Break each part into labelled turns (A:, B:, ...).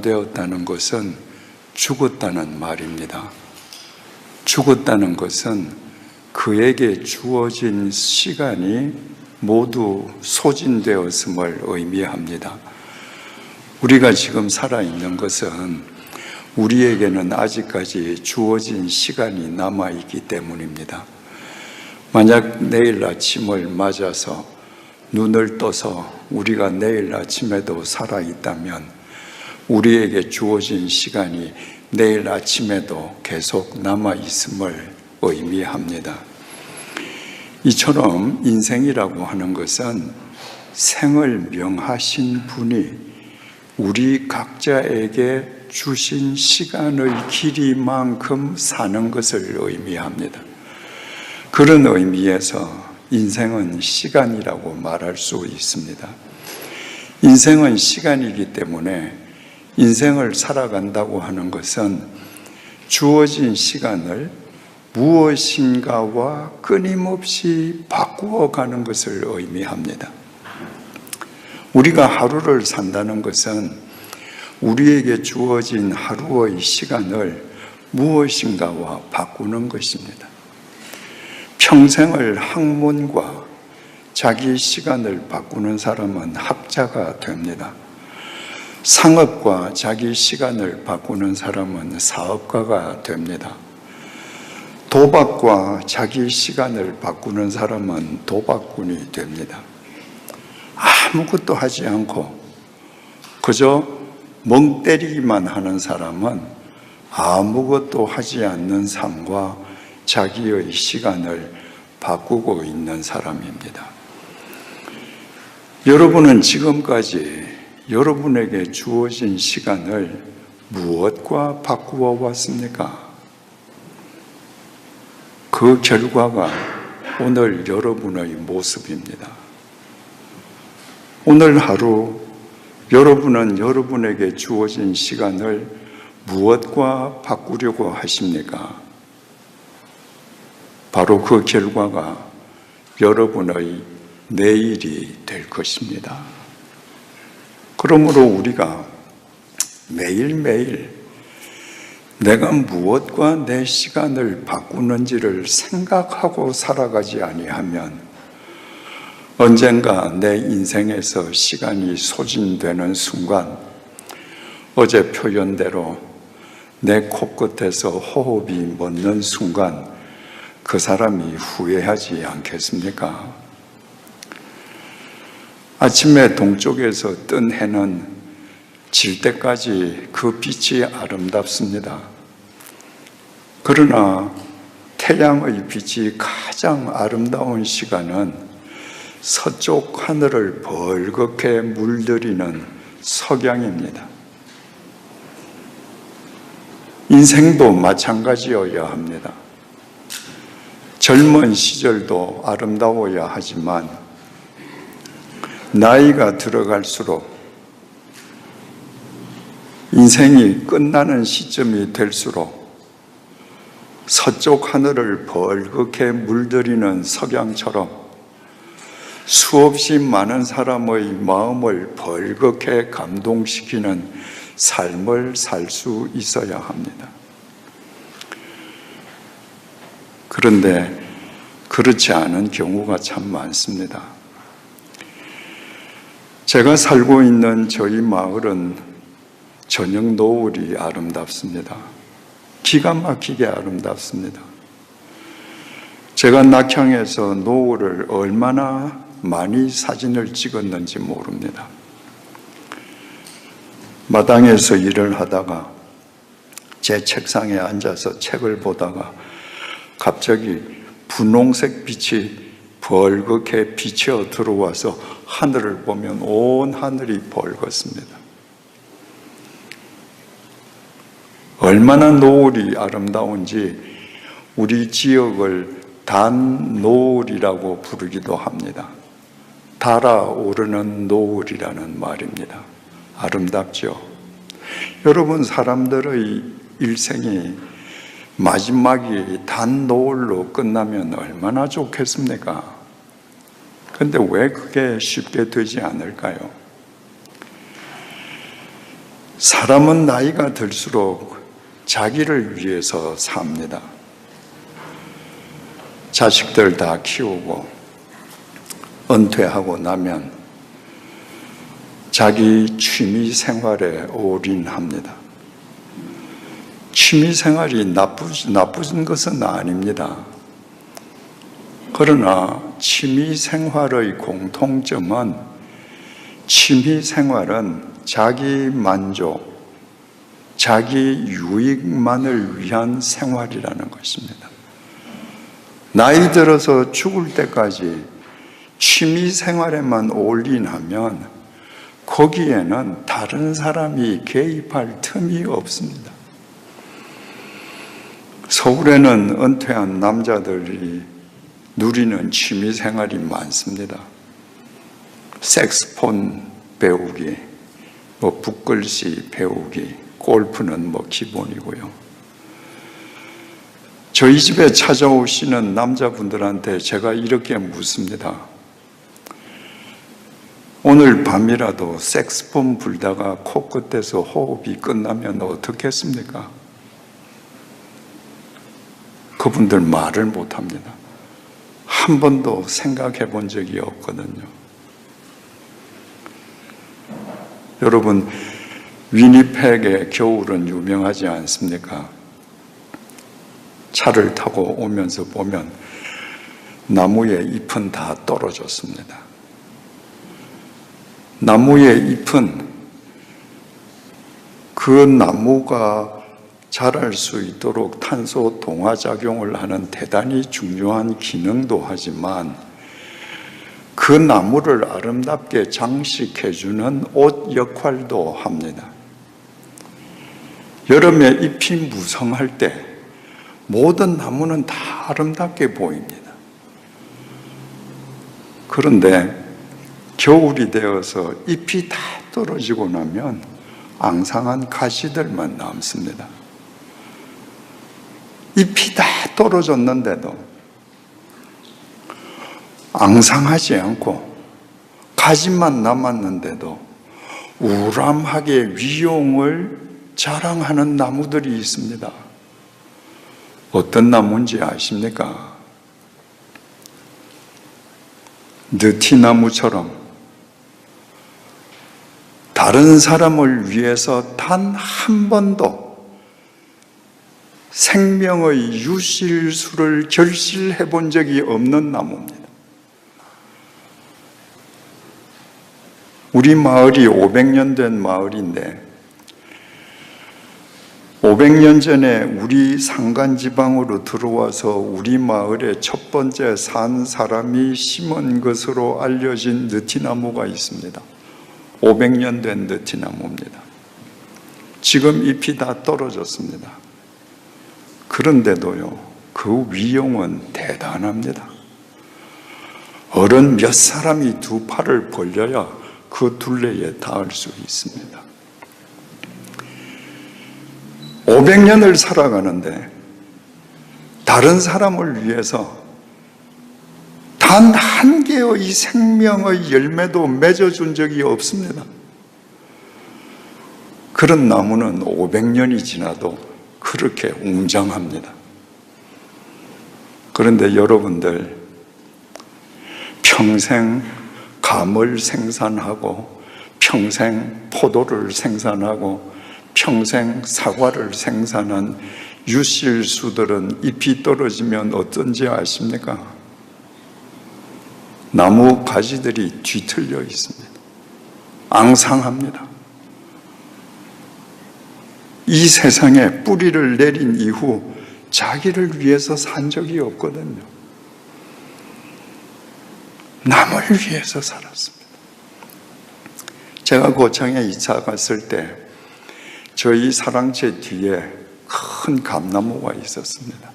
A: 부담되었다는 것은 죽었다는 말입니다. 죽었다는 것은 그에게 주어진 시간이 모두 소진되었음을 의미합니다. 우리가 지금 살아있는 것은 우리에게는 아직까지 주어진 시간이 남아있기 때문입니다. 만약 내일 아침을 맞아서 눈을 떠서 우리가 내일 아침에도 살아있다면 우리에게 주어진 시간이 내일 아침에도 계속 남아있음을 의미합니다. 이처럼 인생이라고 하는 것은 생을 명하신 분이 우리 각자에게 주신 시간의 길이만큼 사는 것을 의미합니다. 그런 의미에서 인생은 시간이라고 말할 수 있습니다. 인생은 시간이기 때문에 인생을 살아간다고 하는 것은 주어진 시간을 무엇인가와 끊임없이 바꾸어가는 것을 의미합니다. 우리가 하루를 산다는 것은 우리에게 주어진 하루의 시간을 무엇인가와 바꾸는 것입니다. 평생을 학문과 자기 시간을 바꾸는 사람은 학자가 됩니다. 상업과 자기 시간을 바꾸는 사람은 사업가가 됩니다. 도박과 자기 시간을 바꾸는 사람은 도박꾼이 됩니다. 아무것도 하지 않고 그저 멍 때리기만 하는 사람은 아무것도 하지 않는 삶과 자기의 시간을 바꾸고 있는 사람입니다. 여러분은 지금까지 여러분에게 주어진 시간을 무엇과 바꾸어 왔습니까? 그 결과가 오늘 여러분의 모습입니다. 오늘 하루 여러분은 여러분에게 주어진 시간을 무엇과 바꾸려고 하십니까? 바로 그 결과가 여러분의 내일이 될 것입니다. 그러므로 우리가 매일매일 내가 무엇과 내 시간을 바꾸는지를 생각하고 살아가지 아니하면 언젠가 내 인생에서 시간이 소진되는 순간 어제 표현대로 내 코끝에서 호흡이 멎는 순간 그 사람이 후회하지 않겠습니까? 아침에 동쪽에서 뜬 해는 질 때까지 그 빛이 아름답습니다. 그러나 태양의 빛이 가장 아름다운 시간은 서쪽 하늘을 벌겋게 물들이는 석양입니다. 인생도 마찬가지여야 합니다. 젊은 시절도 아름다워야 하지만 나이가 들어갈수록 인생이 끝나는 시점이 될수록 서쪽 하늘을 벌겋게 물들이는 석양처럼 수없이 많은 사람의 마음을 벌겋게 감동시키는 삶을 살 수 있어야 합니다. 그런데 그렇지 않은 경우가 참 많습니다. 제가 살고 있는 저희 마을은 저녁 노을이 아름답습니다. 기가 막히게 아름답습니다. 제가 낙향에서 노을을 얼마나 많이 사진을 찍었는지 모릅니다. 마당에서 일을 하다가 제 책상에 앉아서 책을 보다가 갑자기 분홍색 빛이 벌겋게 비쳐 들어와서 하늘을 보면 온 하늘이 벌겋습니다. 얼마나 노을이 아름다운지 우리 지역을 단노을이라고 부르기도 합니다. 달아오르는 노을이라는 말입니다. 아름답죠? 여러분, 사람들의 일생이 마지막이 단노을로 끝나면 얼마나 좋겠습니까? 근데 왜 그게 쉽게 되지 않을까요? 사람은 나이가 들수록 자기를 위해서 삽니다. 자식들 다 키우고 은퇴하고 나면 자기 취미 생활에 올인합니다. 취미 생활이 나쁜 것은 아닙니다. 그러나 취미 생활의 공통점은 취미 생활은 자기 만족, 자기 유익만을 위한 생활이라는 것입니다. 나이 들어서 죽을 때까지 취미 생활에만 올인하면 거기에는 다른 사람이 개입할 틈이 없습니다. 서울에는 은퇴한 남자들이 누리는 취미 생활이 많습니다. 색스폰 배우기, 붓글씨 배우기, 골프는 기본이고요. 저희 집에 찾아오시는 남자분들한테 제가 이렇게 묻습니다. 오늘 밤이라도 색스폰 불다가 코끝에서 호흡이 끝나면 어떻겠습니까? 그분들 말을 못합니다. 한 번도 생각해 본 적이 없거든요. 여러분, 위니펙의 겨울은 유명하지 않습니까? 차를 타고 오면서 보면 나무의 잎은 다 떨어졌습니다. 나무의 잎은 그 나무가 자랄 수 있도록 탄소 동화작용을 하는 대단히 중요한 기능도 하지만 그 나무를 아름답게 장식해주는 옷 역할도 합니다. 여름에 잎이 무성할 때 모든 나무는 다 아름답게 보입니다. 그런데 겨울이 되어서 잎이 다 떨어지고 나면 앙상한 가지들만 남습니다. 잎이 다 떨어졌는데도 앙상하지 않고 가지만 남았는데도 우람하게 위용을 자랑하는 나무들이 있습니다. 어떤 나무인지 아십니까? 느티나무처럼 다른 사람을 위해서 단 한 번도 생명의 유실수를 결실해 본 적이 없는 나무입니다. 우리 마을이 500년 된 마을인데 500년 전에 우리 산간지방으로 들어와서 우리 마을에 첫 번째 산 사람이 심은 것으로 알려진 느티나무가 있습니다. 500년 된 느티나무입니다. 지금 잎이 다 떨어졌습니다. 그런데도요, 그 위용은 대단합니다. 어른 몇 사람이 두 팔을 벌려야 그 둘레에 닿을 수 있습니다. 500년을 살아가는데 다른 사람을 위해서 단 한 개의 생명의 열매도 맺어준 적이 없습니다. 그런 나무는 500년이 지나도 그렇게 웅장합니다. 그런데 여러분들 평생 감을 생산하고 평생 포도를 생산하고 평생 사과를 생산한 유실수들은 잎이 떨어지면 어떤지 아십니까? 나무 가지들이 뒤틀려 있습니다. 앙상합니다. 이 세상에 뿌리를 내린 이후 자기를 위해서 산 적이 없거든요. 남을 위해서 살았습니다. 제가 고창에 이사 갔을 때 저희 사랑채 뒤에 큰 감나무가 있었습니다.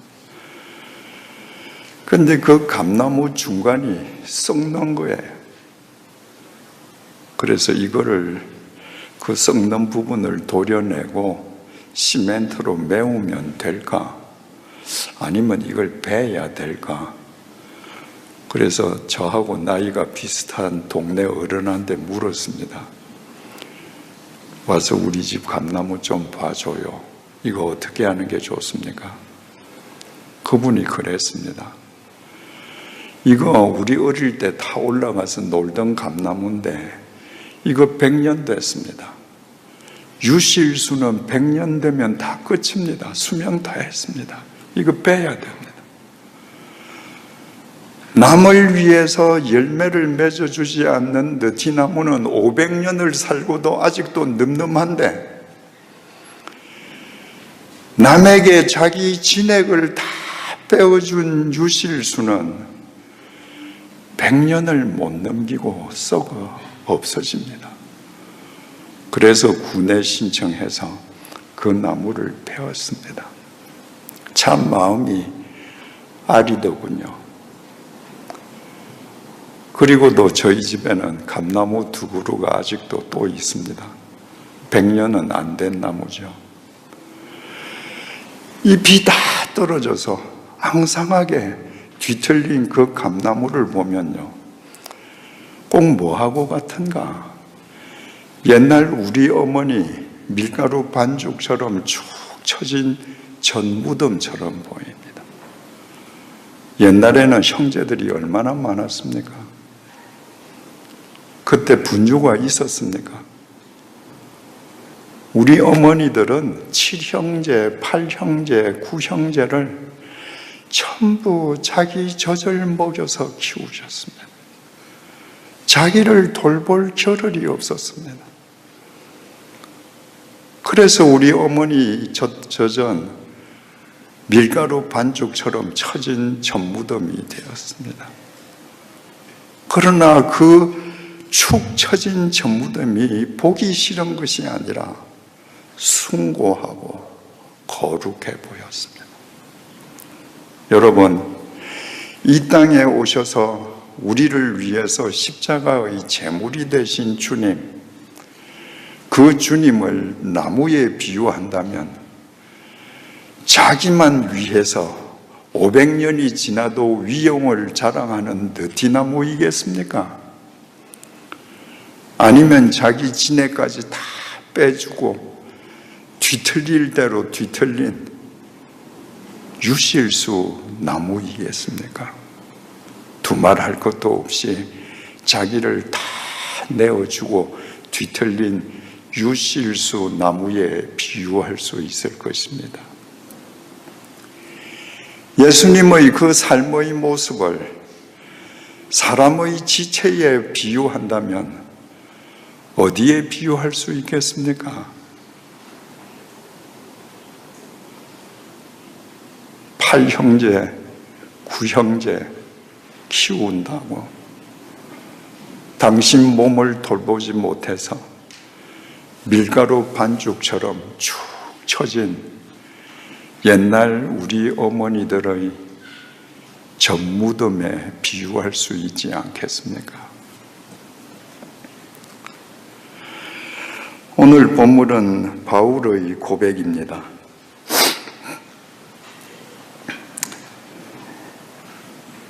A: 그런데 그 감나무 중간이 썩는 거예요. 그래서 이거를 그 썩는 부분을 도려내고 시멘트로 메우면 될까? 아니면 이걸 베야 될까? 그래서 저하고 나이가 비슷한 동네 어른한테 물었습니다. 와서 우리 집 감나무 좀 봐줘요. 이거 어떻게 하는 게 좋습니까? 그분이 그랬습니다. 이거 우리 어릴 때 다 올라가서 놀던 감나무인데 이거 100년 됐습니다. 유실수는 100년 되면 다 끝입니다. 수명 다 했습니다. 이거 빼야 됩니다. 남을 위해서 열매를 맺어주지 않는 느티나무는 500년을 살고도 아직도 늠름한데, 남에게 자기 진액을 다 빼어준 유실수는 100년을 못 넘기고 썩어 없어집니다. 그래서 군에 신청해서 그 나무를 베었습니다. 참 마음이 아리더군요. 그리고도 저희 집에는 감나무 2그루가 아직도 또 있습니다. 100년은 안 된 나무죠. 잎이 다 떨어져서 앙상하게 뒤틀린 그 감나무를 보면요, 꼭 뭐하고 같은가? 옛날 우리 어머니 밀가루 반죽처럼 축 처진 전무덤처럼 보입니다. 옛날에는 형제들이 얼마나 많았습니까? 그때 분유가 있었습니까? 우리 어머니들은 7형제, 8형제, 9형제를 전부 자기 젖을 먹여서 키우셨습니다. 자기를 돌볼 겨를이 없었습니다. 그래서 우리 어머니 젖은 밀가루 반죽처럼 처진 전무덤이 되었습니다. 그러나 그 축 처진 전무덤이 보기 싫은 것이 아니라 숭고하고 거룩해 보였습니다. 여러분, 이 땅에 오셔서 우리를 위해서 십자가의 제물이 되신 주님, 그 주님을 나무에 비유한다면 자기만 위해서 500년이 지나도 위용을 자랑하는 느티나무이겠습니까? 아니면 자기 진액까지 다 빼주고 뒤틀릴 대로 뒤틀린 유실수 나무이겠습니까? 두말할 것도 없이 자기를 다 내어주고 뒤틀린 유실수 나무에 비유할 수 있을 것입니다. 예수님의 그 삶의 모습을 사람의 지체에 비유한다면 어디에 비유할 수 있겠습니까? 8형제, 9형제 키운다고 당신 몸을 돌보지 못해서 밀가루 반죽처럼 축 처진 옛날 우리 어머니들의 전무덤에 비유할 수 있지 않겠습니까? 오늘 본문은 바울의 고백입니다.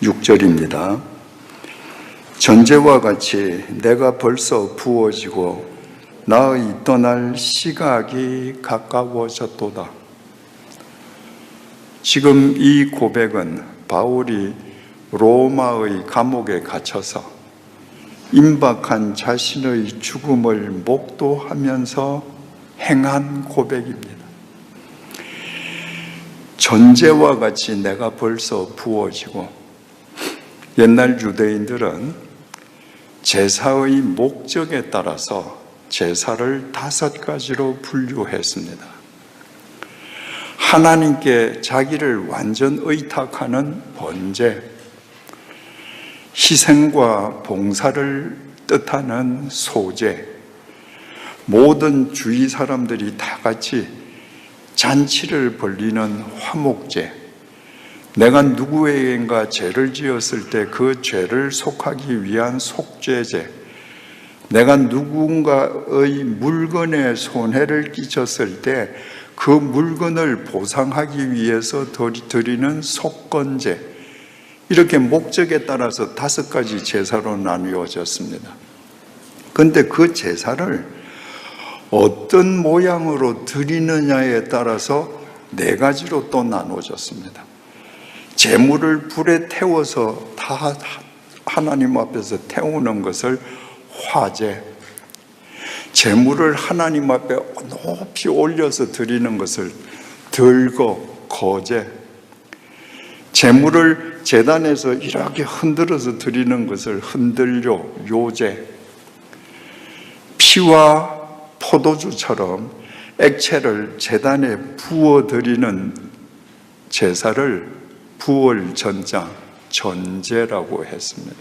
A: 6절입니다. 전제와 같이 내가 벌써 부어지고 나의 떠날 시각이 가까워졌도다. 지금 이 고백은 바울이 로마의 감옥에 갇혀서 임박한 자신의 죽음을 목도하면서 행한 고백입니다. 전제와 같이 내가 벌써 부어지고, 옛날 유대인들은 제사의 목적에 따라서 제사를 5가지로 분류했습니다. 하나님께 자기를 완전 의탁하는 번제, 희생과 봉사를 뜻하는 소제, 모든 주위 사람들이 다 같이 잔치를 벌리는 화목제, 내가 누구에게인가 죄를 지었을 때 그 죄를 속하기 위한 속죄제, 내가 누군가의 물건에 손해를 끼쳤을 때 그 물건을 보상하기 위해서 드리는 속건제, 이렇게 목적에 따라서 5가지 제사로 나누어졌습니다. 그런데 그 제사를 어떤 모양으로 드리느냐에 따라서 네 가지로 또 나누어졌습니다. 제물을 불에 태워서 다 하나님 앞에서 태우는 것을 화제, 제물을 하나님 앞에 높이 올려서 드리는 것을 들고 거제, 제물을 제단에서 이렇게 흔들어서 드리는 것을 흔들려 요제, 피와 포도주처럼 액체를 제단에 부어드리는 제사를 부월전자, 전제라고 했습니다.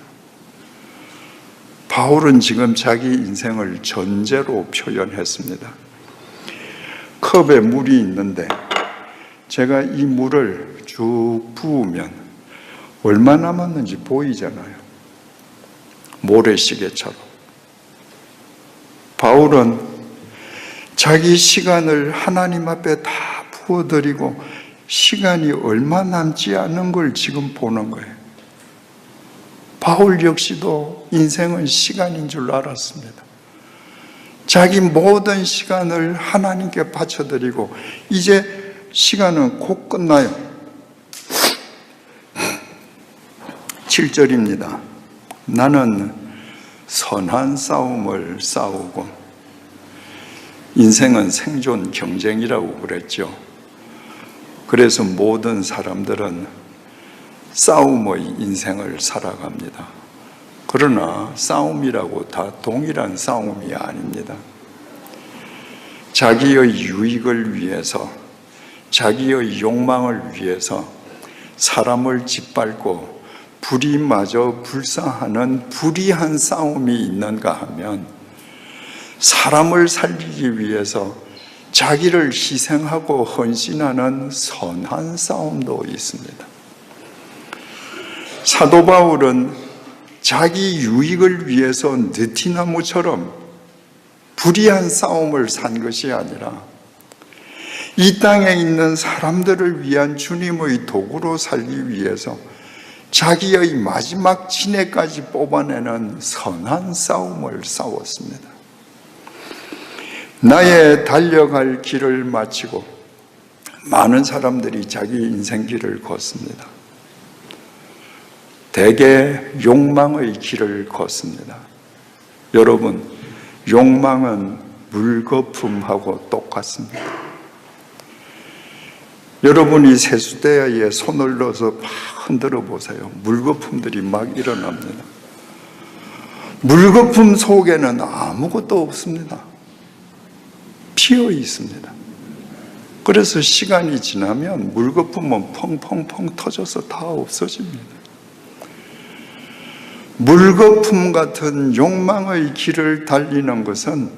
A: 바울은 지금 자기 인생을 전제로 표현했습니다. 컵에 물이 있는데 제가 이 물을 쭉 부으면 얼마 남았는지 보이잖아요. 모래시계처럼. 바울은 자기 시간을 하나님 앞에 다 부어드리고 시간이 얼마 남지 않은 걸 지금 보는 거예요. 바울 역시도 인생은 시간인 줄 알았습니다. 자기 모든 시간을 하나님께 바쳐드리고 이제 시간은 곧 끝나요. 7절입니다. 나는 선한 싸움을 싸우고, 인생은 생존 경쟁이라고 그랬죠. 그래서 모든 사람들은 싸움의 인생을 살아갑니다. 그러나 싸움이라고 다 동일한 싸움이 아닙니다. 자기의 유익을 위해서, 자기의 욕망을 위해서 사람을 짓밟고 불의마저 불사하는 불의한 싸움이 있는가 하면, 사람을 살리기 위해서 자기를 희생하고 헌신하는 선한 싸움도 있습니다. 사도 바울은 자기 유익을 위해서 느티나무처럼 불의한 싸움을 산 것이 아니라 이 땅에 있는 사람들을 위한 주님의 도구로 살기 위해서 자기의 마지막 진해까지 뽑아내는 선한 싸움을 싸웠습니다. 나의 달려갈 길을 마치고 많은 사람들이 자기 인생길을 걷습니다. 대개 욕망의 길을 걷습니다. 여러분, 욕망은 물거품하고 똑같습니다. 여러분이 세수대에 손을 넣어서 막 흔들어 보세요. 물거품들이 막 일어납니다. 물거품 속에는 아무것도 없습니다. 비어 있습니다. 그래서 시간이 지나면 물거품은 펑펑펑 터져서 다 없어집니다. 물거품 같은 욕망의 길을 달리는 것은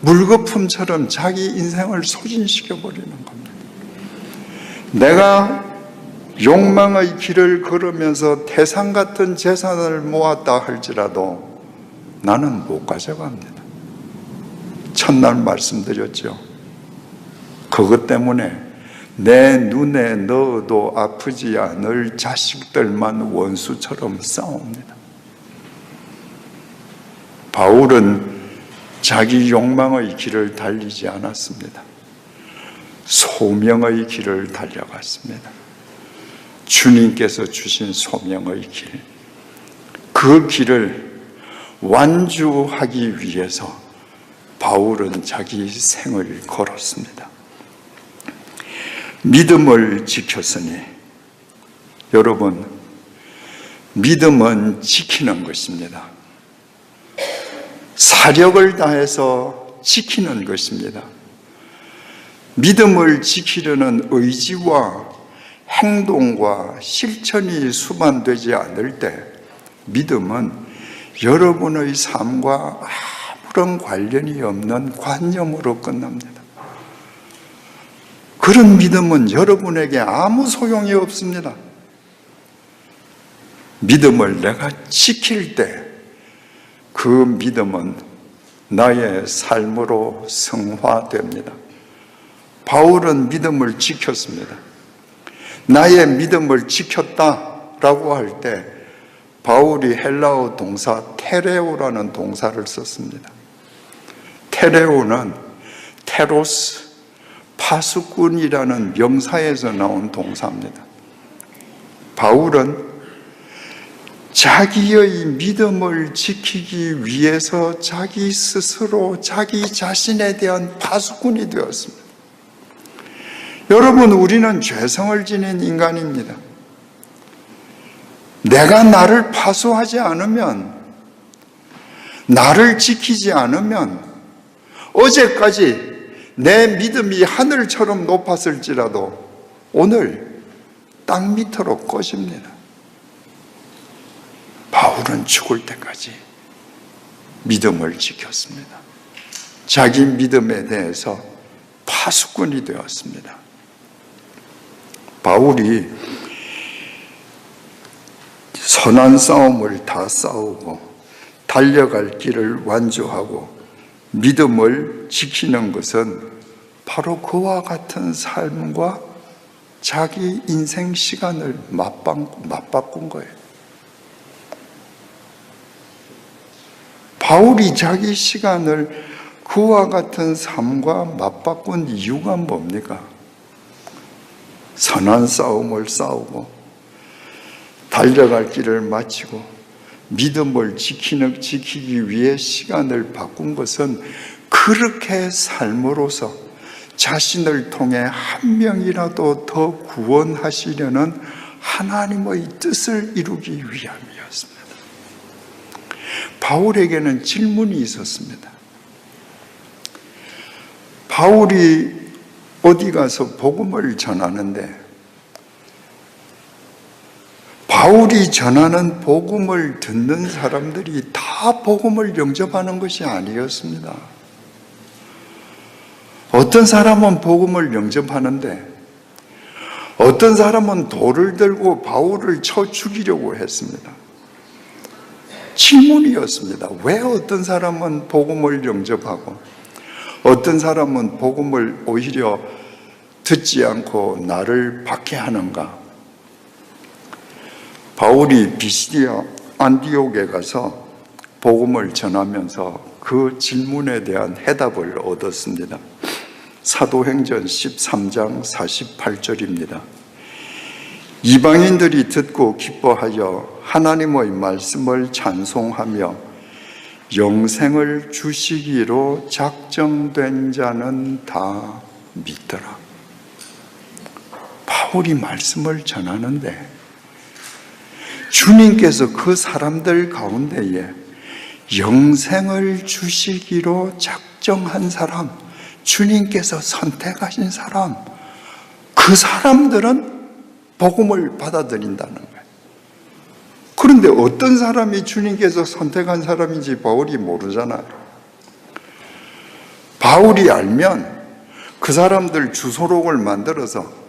A: 물거품처럼 자기 인생을 소진시켜버리는 겁니다. 내가 욕망의 길을 걸으면서 태산 같은 재산을 모았다 할지라도 나는 못 가져갑니다. 첫날 말씀드렸죠. 그것 때문에 내 눈에 넣어도 아프지 않을 자식들만 원수처럼 싸웁니다. 바울은 자기 욕망의 길을 달리지 않았습니다. 소명의 길을 달려갔습니다. 주님께서 주신 소명의 길, 그 길을 완주하기 위해서 바울은 자기 생을 걸었습니다. 믿음을 지켰으니, 여러분, 믿음은 지키는 것입니다. 사력을 다해서 지키는 것입니다. 믿음을 지키려는 의지와 행동과 실천이 수반되지 않을 때 믿음은 여러분의 삶과 아무런 관련이 없는 관념으로 끝납니다. 그런 믿음은 여러분에게 아무 소용이 없습니다. 믿음을 내가 지킬 때 그 믿음은 나의 삶으로 승화됩니다. 바울은 믿음을 지켰습니다. 나의 믿음을 지켰다라고 할 때 바울이 헬라어 동사 테레오라는 동사를 썼습니다. 테레오는 테로스, 파수꾼이라는 명사에서 나온 동사입니다. 바울은 자기의 믿음을 지키기 위해서 자기 스스로 자기 자신에 대한 파수꾼이 되었습니다. 여러분, 우리는 죄성을 지닌 인간입니다. 내가 나를 파수하지 않으면, 나를 지키지 않으면 어제까지 내 믿음이 하늘처럼 높았을지라도 오늘 땅 밑으로 꺼집니다. 바울은 죽을 때까지 믿음을 지켰습니다. 자기 믿음에 대해서 파수꾼이 되었습니다. 바울이 선한 싸움을 다 싸우고 달려갈 길을 완주하고 믿음을 지키는 것은 바로 그와 같은 삶과 자기 인생 시간을 맞바꾼 거예요. 바울이 자기 시간을 그와 같은 삶과 맞바꾼 이유가 뭡니까? 선한 싸움을 싸우고 달려갈 길을 마치고 믿음을 지키기 위해 시간을 바꾼 것은 그렇게 삶으로써 자신을 통해 한 명이라도 더 구원하시려는 하나님의 뜻을 이루기 위함이었습니다. 바울에게는 질문이 있었습니다. 바울이 어디 가서 복음을 전하는데 바울이 전하는 복음을 듣는 사람들이 다 복음을 영접하는 것이 아니었습니다. 어떤 사람은 복음을 영접하는데 어떤 사람은 돌을 들고 바울을 쳐 죽이려고 했습니다. 질문이었습니다. 왜 어떤 사람은 복음을 영접하고 어떤 사람은 복음을 오히려 듣지 않고 나를 박해하는가? 바울이 비시디아 안디옥에 가서 복음을 전하면서 그 질문에 대한 해답을 얻었습니다. 사도행전 13장 48절입니다. 이방인들이 듣고 기뻐하여 하나님의 말씀을 찬송하며 영생을 주시기로 작정된 자는 다 믿더라. 바울이 말씀을 전하는데 주님께서 그 사람들 가운데에 영생을 주시기로 작정한 사람, 주님께서 선택하신 사람, 그 사람들은 복음을 받아들인다는 거예요. 그런데 어떤 사람이 주님께서 선택한 사람인지 바울이 모르잖아요. 바울이 알면 그 사람들 주소록을 만들어서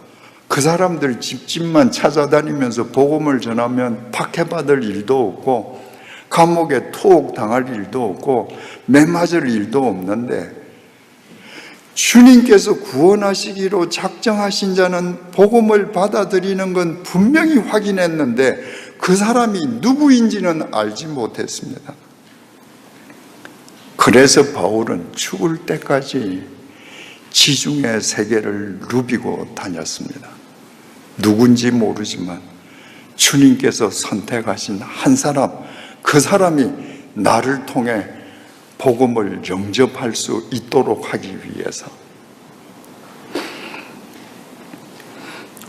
A: 그 사람들 집집만 찾아다니면서 복음을 전하면 박해받을 일도 없고 감옥에 투옥당할 일도 없고 매맞을 일도 없는데 주님께서 구원하시기로 작정하신 자는 복음을 받아들이는 건 분명히 확인했는데 그 사람이 누구인지는 알지 못했습니다. 그래서 바울은 죽을 때까지 지중해 세계를 누비고 다녔습니다. 누군지 모르지만 주님께서 선택하신 한 사람, 그 사람이 나를 통해 복음을 영접할 수 있도록 하기 위해서.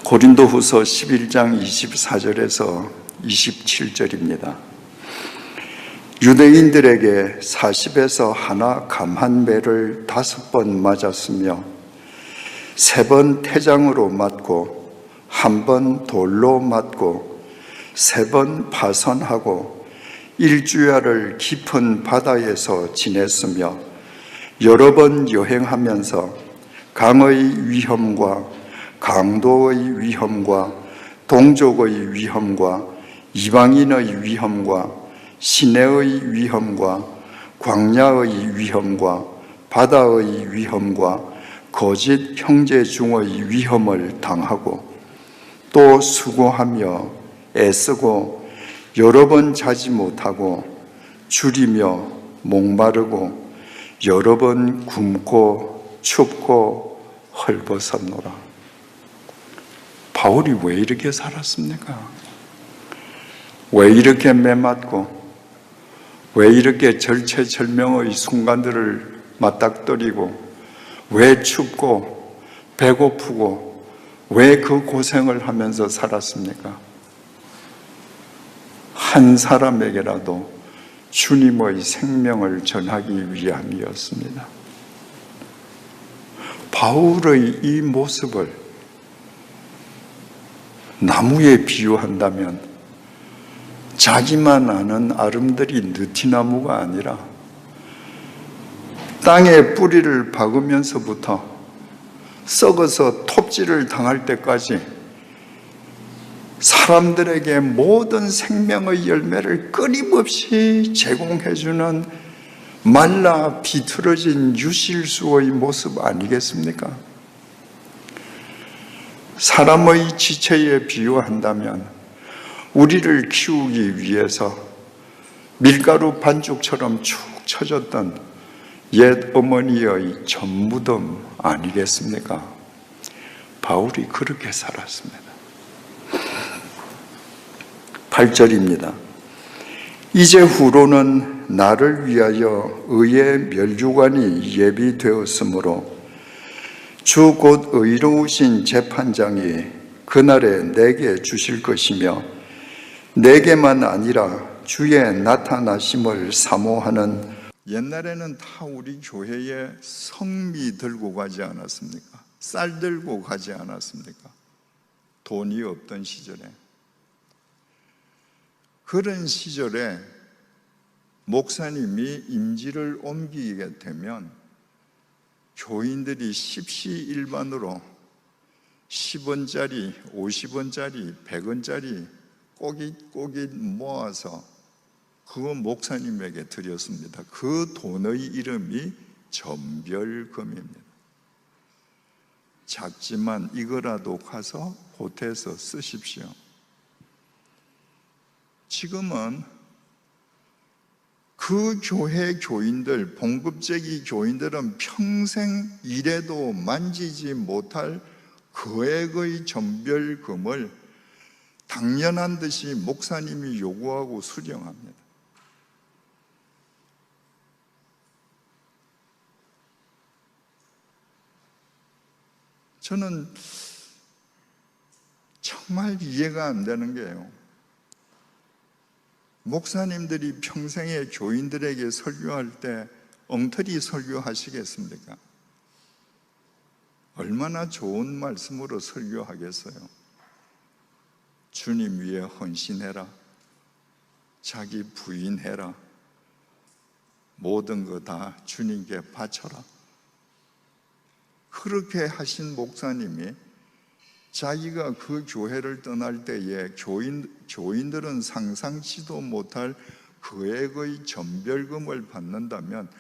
A: 고린도후서 11장 24절에서 27절입니다. 유대인들에게 40에서 하나 감한 배를 5번 맞았으며 3번 태장으로 맞고 1번 돌로 맞고 3번 파선하고 1주야를 깊은 바다에서 지냈으며 여러 번 여행하면서 강의 위험과 강도의 위험과 동족의 위험과 이방인의 위험과 시내의 위험과 광야의 위험과 바다의 위험과 거짓 형제 중의 위험을 당하고 또 수고하며 애쓰고 여러 번 자지 못하고 줄이며 목마르고 여러 번 굶고 춥고 헐벗었노라. 바울이 왜 이렇게 살았습니까? 왜 이렇게 매맞고 왜 이렇게 절체절명의 순간들을 맞닥뜨리고 왜 춥고 배고프고 왜 그 고생을 하면서 살았습니까? 한 사람에게라도 주님의 생명을 전하기 위함이었습니다. 바울의 이 모습을 나무에 비유한다면 자기만 아는 아름드리 느티나무가 아니라 땅에 뿌리를 박으면서부터 썩어서 톱질을 당할 때까지 사람들에게 모든 생명의 열매를 끊임없이 제공해주는 말라 비틀어진 유실수의 모습 아니겠습니까? 사람의 지체에 비유한다면 우리를 키우기 위해서 밀가루 반죽처럼 축 처졌던 옛 어머니의 전무덤 아니겠습니까? 바울이 그렇게 살았습니다. 8절입니다. 이제후로는 나를 위하여 의의 멸류관이 예비되었으므로 주 곧 의로우신 재판장이 그날에 내게 주실 것이며 내게만 아니라 주의 나타나심을 사모하는, 옛날에는 다 우리 교회에 성미 들고 가지 않았습니까? 쌀 들고 가지 않았습니까? 돈이 없던 시절에. 그런 시절에 목사님이 임지를 옮기게 되면 교인들이 십시일반으로 10원짜리, 50원짜리, 100원짜리 꼬깃꼬깃 모아서 그거 목사님에게 드렸습니다. 그 돈의 이름이 전별금입니다. 작지만 이거라도 가서 보태서 쓰십시오. 지금은 그 교회 교인들, 봉급제기 교인들은 평생 일해도 만지지 못할 거액의 전별금을 당연한 듯이 목사님이 요구하고 수령합니다. 저는 정말 이해가 안 되는 게요, 목사님들이 평생에 교인들에게 설교할 때 엉터리 설교하시겠습니까? 얼마나 좋은 말씀으로 설교하겠어요? 주님 위해 헌신해라, 자기 부인해라, 모든 거 다 주님께 바쳐라. 그렇게 하신 목사님이 자기가 그 교회를 떠날 때에 교인들은 상상치도 못할 거액의 전별금을 받는다면,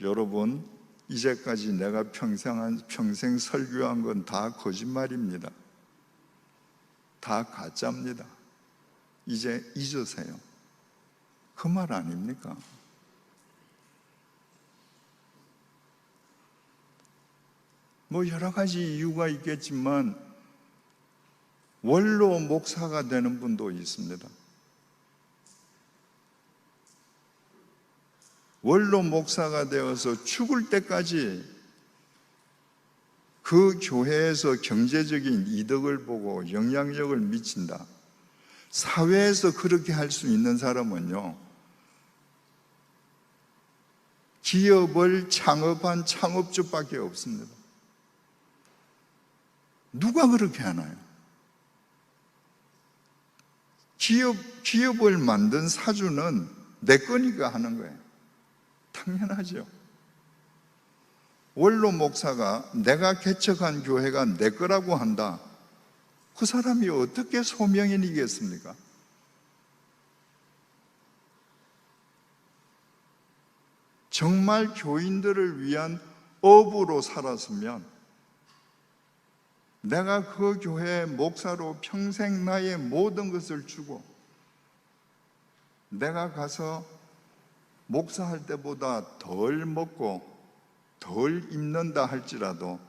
A: 여러분, 이제까지 내가 평생 설교한 건 다 거짓말입니다. 다 가짜입니다. 이제 잊으세요. 그 말 아닙니까? 뭐 여러 가지 이유가 있겠지만 원로 목사가 되는 분도 있습니다. 원로 목사가 되어서 죽을 때까지 그 교회에서 경제적인 이득을 보고 영향력을 미친다. 사회에서 그렇게 할 수 있는 사람은요, 기업을 창업한 창업주밖에 없습니다. 누가 그렇게 하나요? 기업을 만든 사주는 내 거니까 하는 거예요. 당연하죠. 원로 목사가 내가 개척한 교회가 내 거라고 한다. 그 사람이 어떻게 소명인이겠습니까? 정말 교인들을 위한 어부로 살았으면 내가 그 교회의 목사로 평생 나의 모든 것을 주고 내가 가서 목사할 때보다 덜 먹고 덜 입는다 할지라도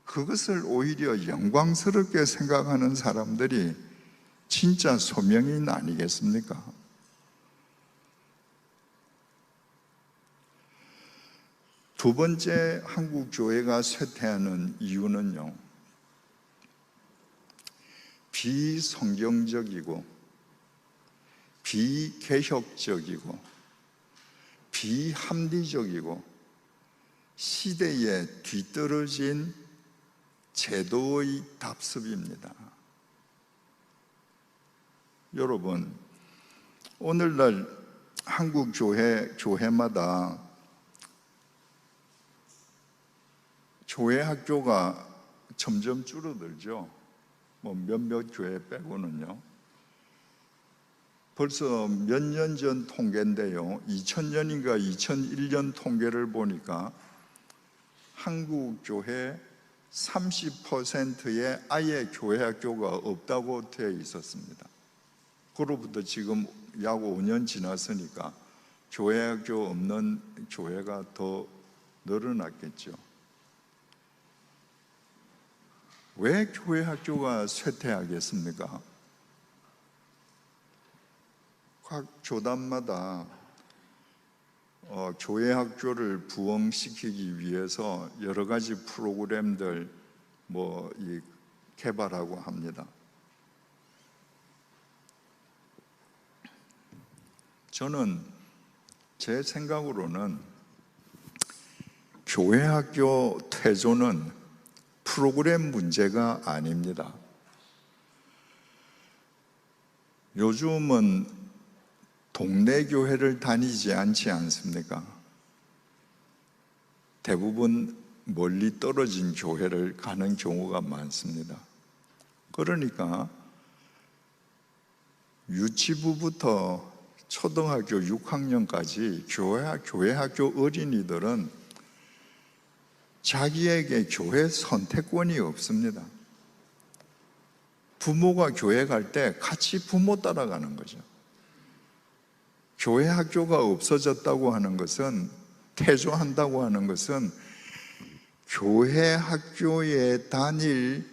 A: 그것을 오히려 영광스럽게 생각하는 사람들이 진짜 소명인 아니겠습니까? 두 번째 한국 교회가 쇠퇴하는 이유는요, 비성경적이고 비개혁적이고 비합리적이고 시대에 뒤떨어진 제도의 답습입니다. 여러분, 오늘날 한국 교회마다 교회 학교가 점점 줄어들죠. 몇몇 교회 빼고는요. 벌써 몇 년 전 통계인데요, 2000년인가 2001년 통계를 보니까 한국 교회 30%에 아예 교회 학교가 없다고 되어 있었습니다. 그로부터 지금 약 5년 지났으니까 교회 학교 없는 교회가 더 늘어났겠죠. 왜 교회 학교가 쇠퇴하겠습니까? 각 교단마다 교회 학교를 부흥시키기 위해서 여러 가지 프로그램들 개발하고 합니다. 저는 제 생각으로는 교회 학교 퇴조는 프로그램 문제가 아닙니다. 요즘은 동네 교회를 다니지 않지 않습니까? 대부분 멀리 떨어진 교회를 가는 경우가 많습니다. 그러니까 유치부부터 초등학교 6학년까지 교회 학교 어린이들은 자기에게 교회 선택권이 없습니다. 부모가 교회 갈 때 같이 부모 따라가는 거죠. 교회 학교가 없어졌다고 하는 것은, 퇴조한다고 하는 것은 교회 학교에 다닐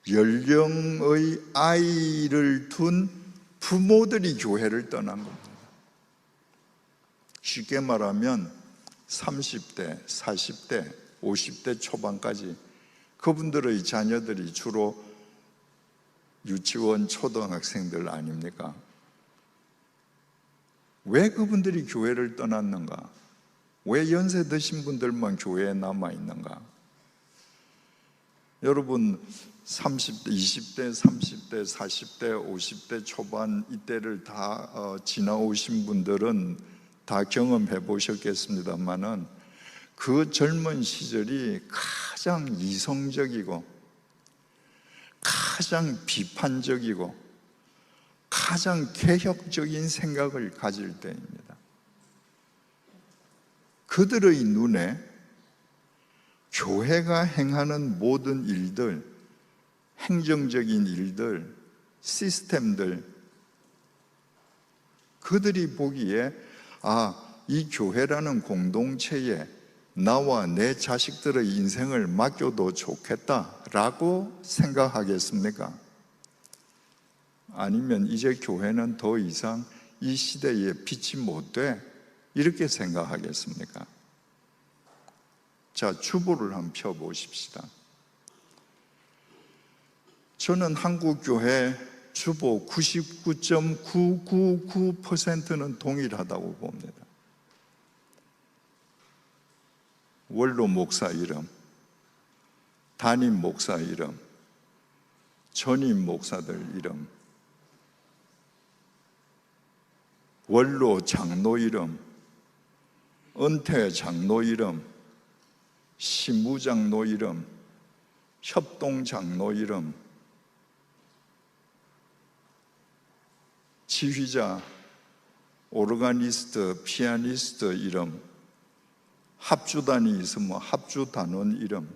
A: 연령의 아이를 둔 부모들이 교회를 떠난 겁니다. 쉽게 말하면 30대, 40대, 50대 초반까지 그분들의 자녀들이 주로 유치원, 초등학생들 아닙니까? 왜 그분들이 교회를 떠났는가? 왜 연세 드신 분들만 교회에 남아있는가? 여러분, 30대, 20대, 30대, 40대, 50대 초반 이때를 다 지나오신 분들은 다 경험해 보셨겠습니다만은 그 젊은 시절이 가장 이성적이고 가장 비판적이고 가장 개혁적인 생각을 가질 때입니다. 그들의 눈에 교회가 행하는 모든 일들, 행정적인 일들, 시스템들, 그들이 보기에 이 교회라는 공동체에 나와 내 자식들의 인생을 맡겨도 좋겠다라고 생각하겠습니까? 아니면 이제 교회는 더 이상 이 시대에 빛이 못 돼, 이렇게 생각하겠습니까? 자, 주보를 한번 펴보십시다. 저는 한국교회 주보 99.999%는 동일하다고 봅니다. 원로 목사 이름, 담임 목사 이름, 전임 목사들 이름, 원로 장로 이름, 은퇴 장로 이름, 신무장로 이름, 협동장로 이름, 지휘자, 오르가니스트, 피아니스트 이름, 합주단이 있으면 합주단원 이름.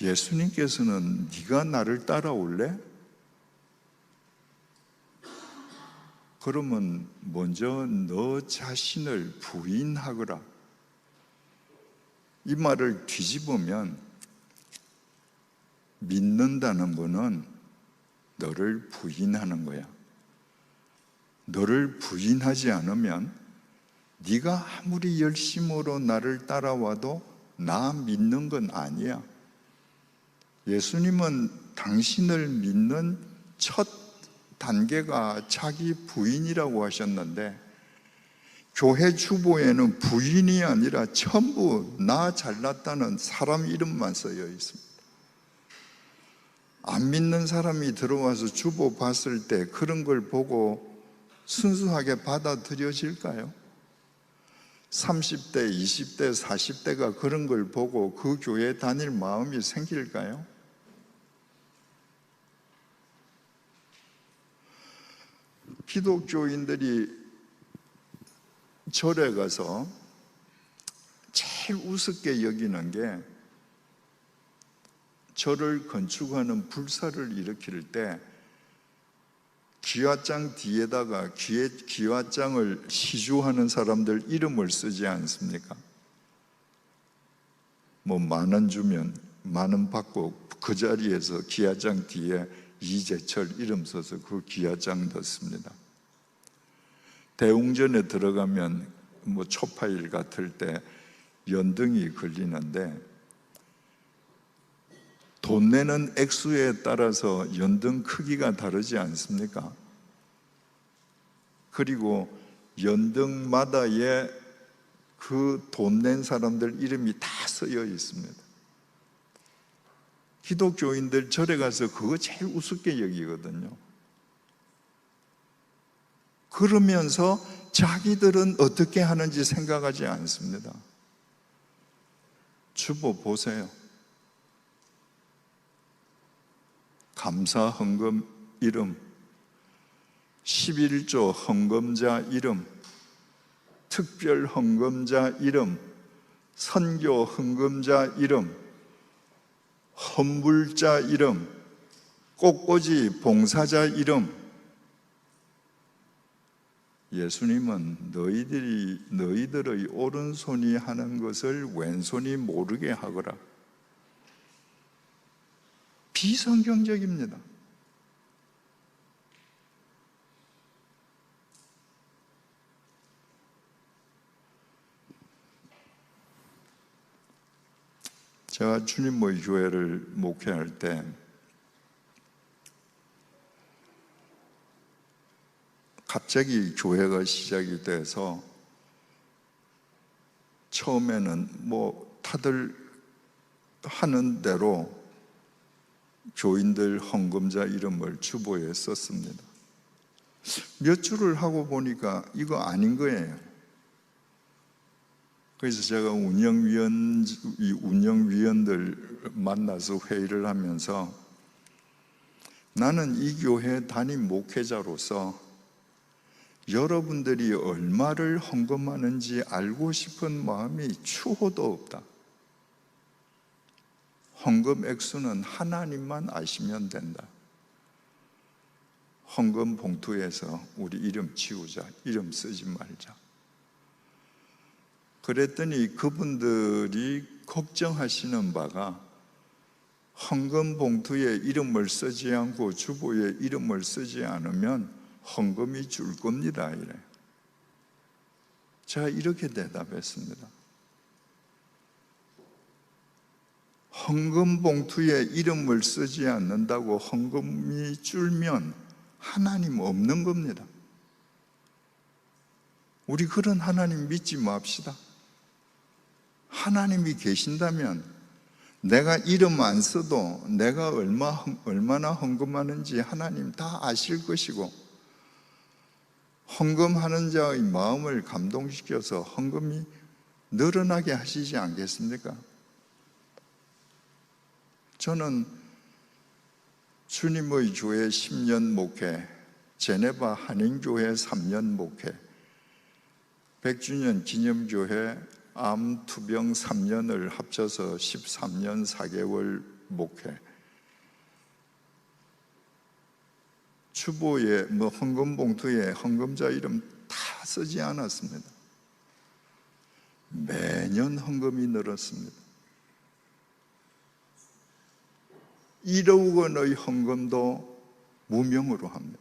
A: 예수님께서는 네가 나를 따라올래? 그러면 먼저 너 자신을 부인하거라. 이 말을 뒤집으면 믿는다는 것은 너를 부인하는 거야. 너를 부인하지 않으면 네가 아무리 열심으로 나를 따라와도 나 믿는 건 아니야. 예수님은 당신을 믿는 첫 단계가 자기 부인이라고 하셨는데, 교회 주보에는 부인이 아니라 전부 나 잘났다는 사람 이름만 쓰여 있습니다. 안 믿는 사람이 들어와서 주보 봤을 때 그런 걸 보고 순수하게 받아들여질까요? 30대, 20대, 40대가 그런 걸 보고 그 교회에 다닐 마음이 생길까요? 기독교인들이 절에 가서 제일 우습게 여기는 게, 절을 건축하는 불사를 일으킬 때 기와장 뒤에다가 기와장을 시주하는 사람들 이름을 쓰지 않습니까? 뭐 10,000원 주면 10,000원 받고 그 자리에서 기와장 뒤에 이재철 이름 써서 그 기와장 넣습니다. 대웅전에 들어가면 뭐 초파일 같을 때 연등이 걸리는데, 돈 내는 액수에 따라서 연등 크기가 다르지 않습니까? 그리고 연등마다의 그 돈 낸 사람들 이름이 다 쓰여 있습니다. 기독교인들 절에 가서 그거 제일 우습게 여기거든요. 그러면서 자기들은 어떻게 하는지 생각하지 않습니다. 주보 보세요. 감사 헌금 이름, 11조 헌금자 이름, 특별 헌금자 이름, 선교 헌금자 이름, 헌불자 이름, 꽃꽂이 봉사자 이름. 예수님은 너희들의 오른손이 하는 것을 왼손이 모르게 하거라. 비성경적입니다. 제가 주님의 교회를 목회할 때 갑자기 교회가 시작이 돼서 처음에는 뭐 다들 하는 대로 교인들 헌금자 이름을 주보에 썼습니다. 몇 줄을 하고 보니까 이거 아닌 거예요. 그래서 제가 운영위원들 만나서 회의를 하면서, 나는 이 교회 담임 목회자로서 여러분들이 얼마를 헌금하는지 알고 싶은 마음이 추호도 없다. 헌금 액수는 하나님만 아시면 된다. 헌금 봉투에서 우리 이름 지우자, 이름 쓰지 말자. 그랬더니 그분들이 걱정하시는 바가, 헌금 봉투에 이름을 쓰지 않고 주보에 이름을 쓰지 않으면 헌금이 줄 겁니다, 이래. 제가 이렇게 대답했습니다. 헌금 봉투에 이름을 쓰지 않는다고 헌금이 줄면 하나님 없는 겁니다. 우리 그런 하나님 믿지 맙시다. 하나님이 계신다면 내가 이름 안 써도 내가 얼마나 헌금하는지 하나님 다 아실 것이고, 헌금하는 자의 마음을 감동시켜서 헌금이 늘어나게 하시지 않겠습니까? 저는 주님의 교회 10년 목회, 제네바 한인교회 3년 목회, 100주년 기념교회 암투병 3년을 합쳐서 13년 4개월 목회, 주보에 헌금 봉투에 헌금자 이름 다 쓰지 않았습니다. 매년 헌금이 늘었습니다. 1억 원의 헌금도 무명으로 합니다.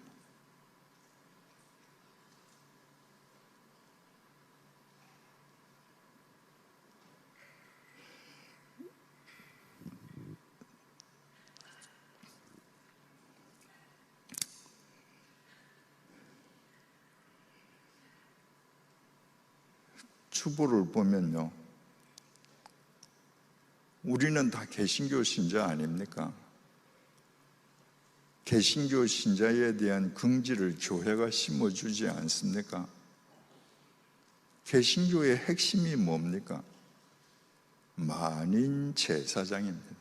A: 주보를 보면요, 우리는 다 개신교 신자 아닙니까? 개신교 신자에 대한 긍지를 교회가 심어주지 않습니까? 개신교의 핵심이 뭡니까? 만인 제사장입니다.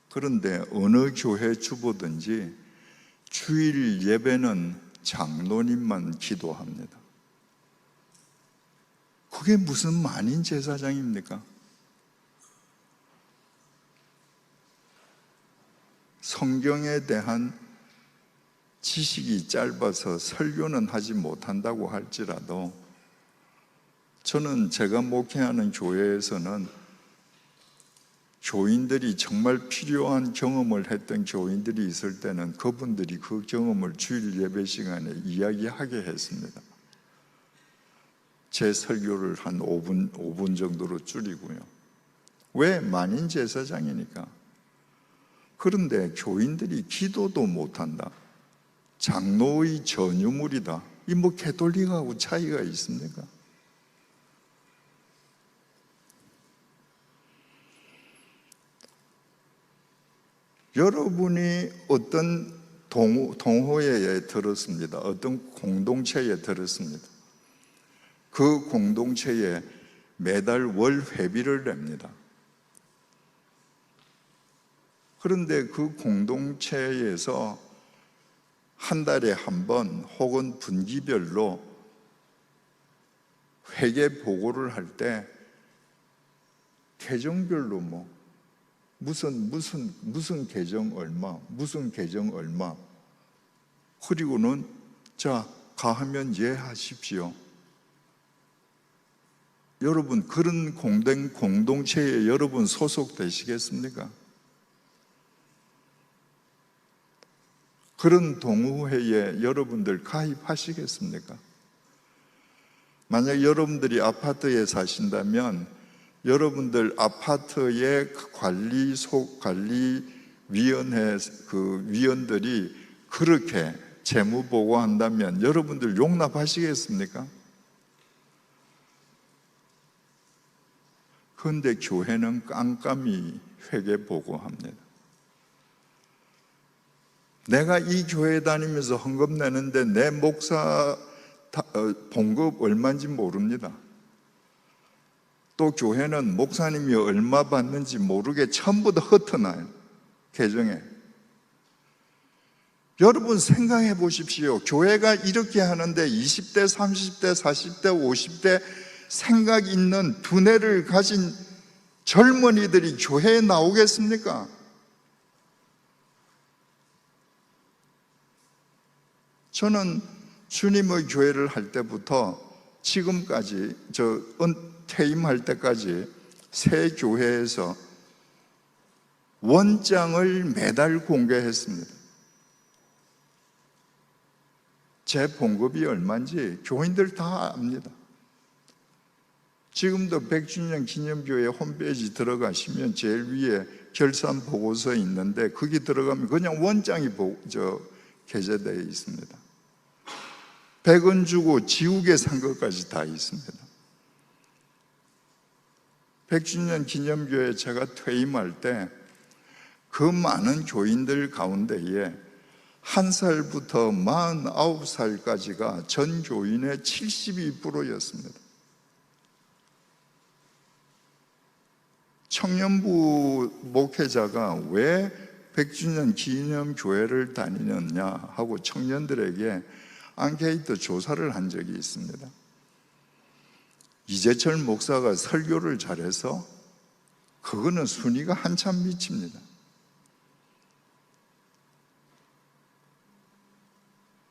A: 그런데 어느 교회 주보든지 주일 예배는 장로님만 기도합니다. 그게 무슨 만인 제사장입니까? 성경에 대한 지식이 짧아서 설교는 하지 못한다고 할지라도 저는 제가 목회하는 교회에서는 교인들이 정말 필요한 경험을 했던 교인들이 있을 때는 그분들이 그 경험을 주일 예배 시간에 이야기하게 했습니다. 제 설교를 한 5분 정도로 줄이고요. 왜? 만인 제사장이니까. 그런데 교인들이 기도도 못한다, 장로의 전유물이다, 이 가톨릭하고 차이가 있습니까? 여러분이 어떤 동호회에 들었습니다. 어떤 공동체에 들었습니다. 그 공동체에 매달 월 회비를 냅니다. 그런데 그 공동체에서 한 달에 한 번 혹은 분기별로 회계 보고를 할 때 계정별로 무슨 계정 얼마, 무슨 계정 얼마, 그리고는 자, 가하면 예 하십시오. 여러분, 그런 공동체에 여러분 소속되시겠습니까? 그런 동호회에 여러분들 가입하시겠습니까? 만약 여러분들이 아파트에 사신다면 여러분들 아파트의 관리위원회 그 위원들이 그렇게 재무 보고한다면 여러분들 용납하시겠습니까? 그런데 교회는 깜깜이 회계 보고합니다. 내가 이 교회 다니면서 헌금 내는데 내 목사 봉급 얼마인지 모릅니다. 또 교회는 목사님이 얼마 받는지 모르게 전부 다 흩어놔요, 계정에. 여러분 생각해 보십시오. 교회가 이렇게 하는데 20대, 30대, 40대, 50대 생각 있는 두뇌를 가진 젊은이들이 교회에 나오겠습니까? 저는 주님의 교회를 할 때부터 지금까지, 퇴임할 때까지 새 교회에서 원장을 매달 공개했습니다. 제 봉급이 얼마인지 교인들 다 압니다. 지금도 100주년 기념교회 홈페이지 들어가시면 제일 위에 결산 보고서 있는데 거기 들어가면 그냥 원장이 게재되어 있습니다. 100원 주고 지우개 산 것까지 다 있습니다. 100주년 기념교회 제가 퇴임할 때 그 많은 교인들 가운데에 1살부터 49살까지가 전 교인의 72%였습니다. 청년부 목회자가 왜 100주년 기념교회를 다니느냐 하고 청년들에게 앙케이트 조사를 한 적이 있습니다. 이재철 목사가 설교를 잘해서 그거는 순위가 한참 미칩니다.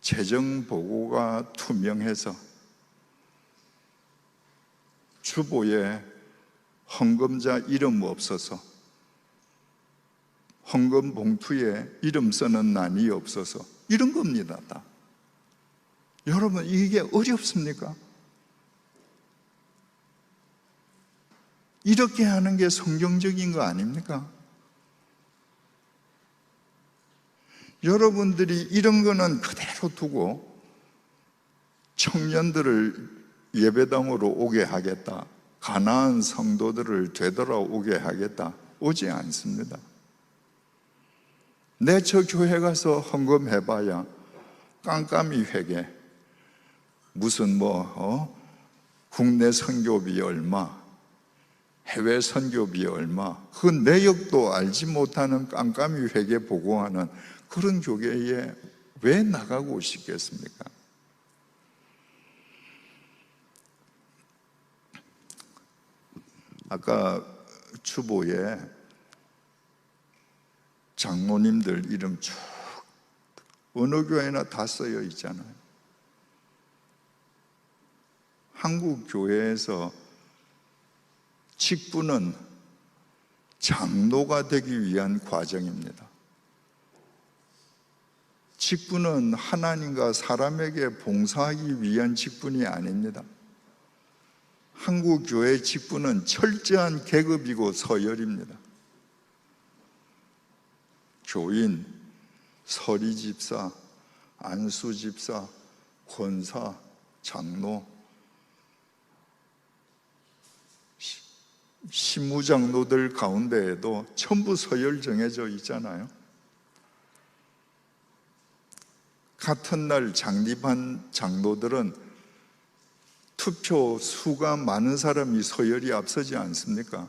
A: 재정 보고가 투명해서 주보에 헌금자 이름 없어서, 헌금 봉투에 이름 쓰는 난이 없어서, 이런 겁니다. 다. 여러분, 이게 어렵습니까? 이렇게 하는 게 성경적인 거 아닙니까? 여러분들이 이런 거는 그대로 두고 청년들을 예배당으로 오게 하겠다, 가나안 성도들을 되돌아오게 하겠다, 오지 않습니다. 내 저 교회 가서 헌금해봐야 깜깜이 회계, 무슨 국내 선교비 얼마, 해외 선교비 얼마, 그 내역도 알지 못하는 깜깜이 회계 보고하는 그런 교회에 왜 나가고 싶겠습니까? 아까 주보에 장로님들 이름 쭉 어느 교회나 다 쓰여 있잖아요. 한국 교회에서 직분은 장로가 되기 위한 과정입니다. 직분은 하나님과 사람에게 봉사하기 위한 직분이 아닙니다. 한국 교회의 직분은 철저한 계급이고 서열입니다. 교인, 서리집사, 안수집사, 권사, 장로, 신무장로들 가운데에도 전부 서열 정해져 있잖아요. 같은 날 장립한 장로들은 투표 수가 많은 사람이 서열이 앞서지 않습니까?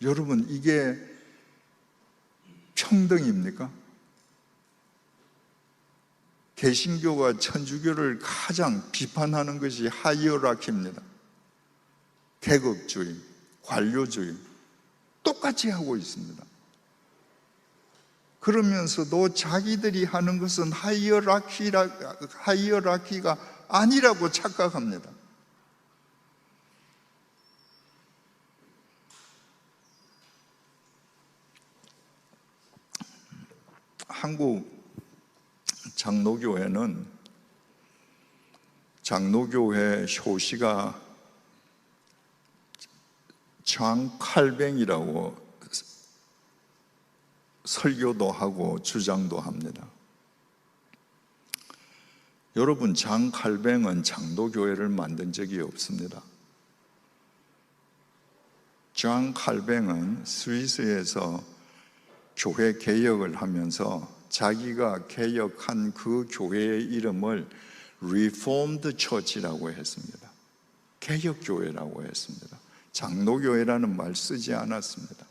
A: 여러분, 이게 평등입니까? 개신교가 천주교를 가장 비판하는 것이 하이어라키입니다. 계급주의, 관료주의 똑같이 하고 있습니다. 그러면서도 자기들이 하는 것은 하이어라키가 아니라고 착각합니다. 한국 장로교회는 장로교회 효시가 장칼뱅이라고 설교도 하고 주장도 합니다. 여러분, 장칼뱅은 장로교회를 만든 적이 없습니다. 장칼뱅은 스위스에서 교회 개혁을 하면서 자기가 개혁한 그 교회의 이름을 Reformed Church라고 했습니다. 개혁교회라고 했습니다. 장로교회라는 말 쓰지 않았습니다.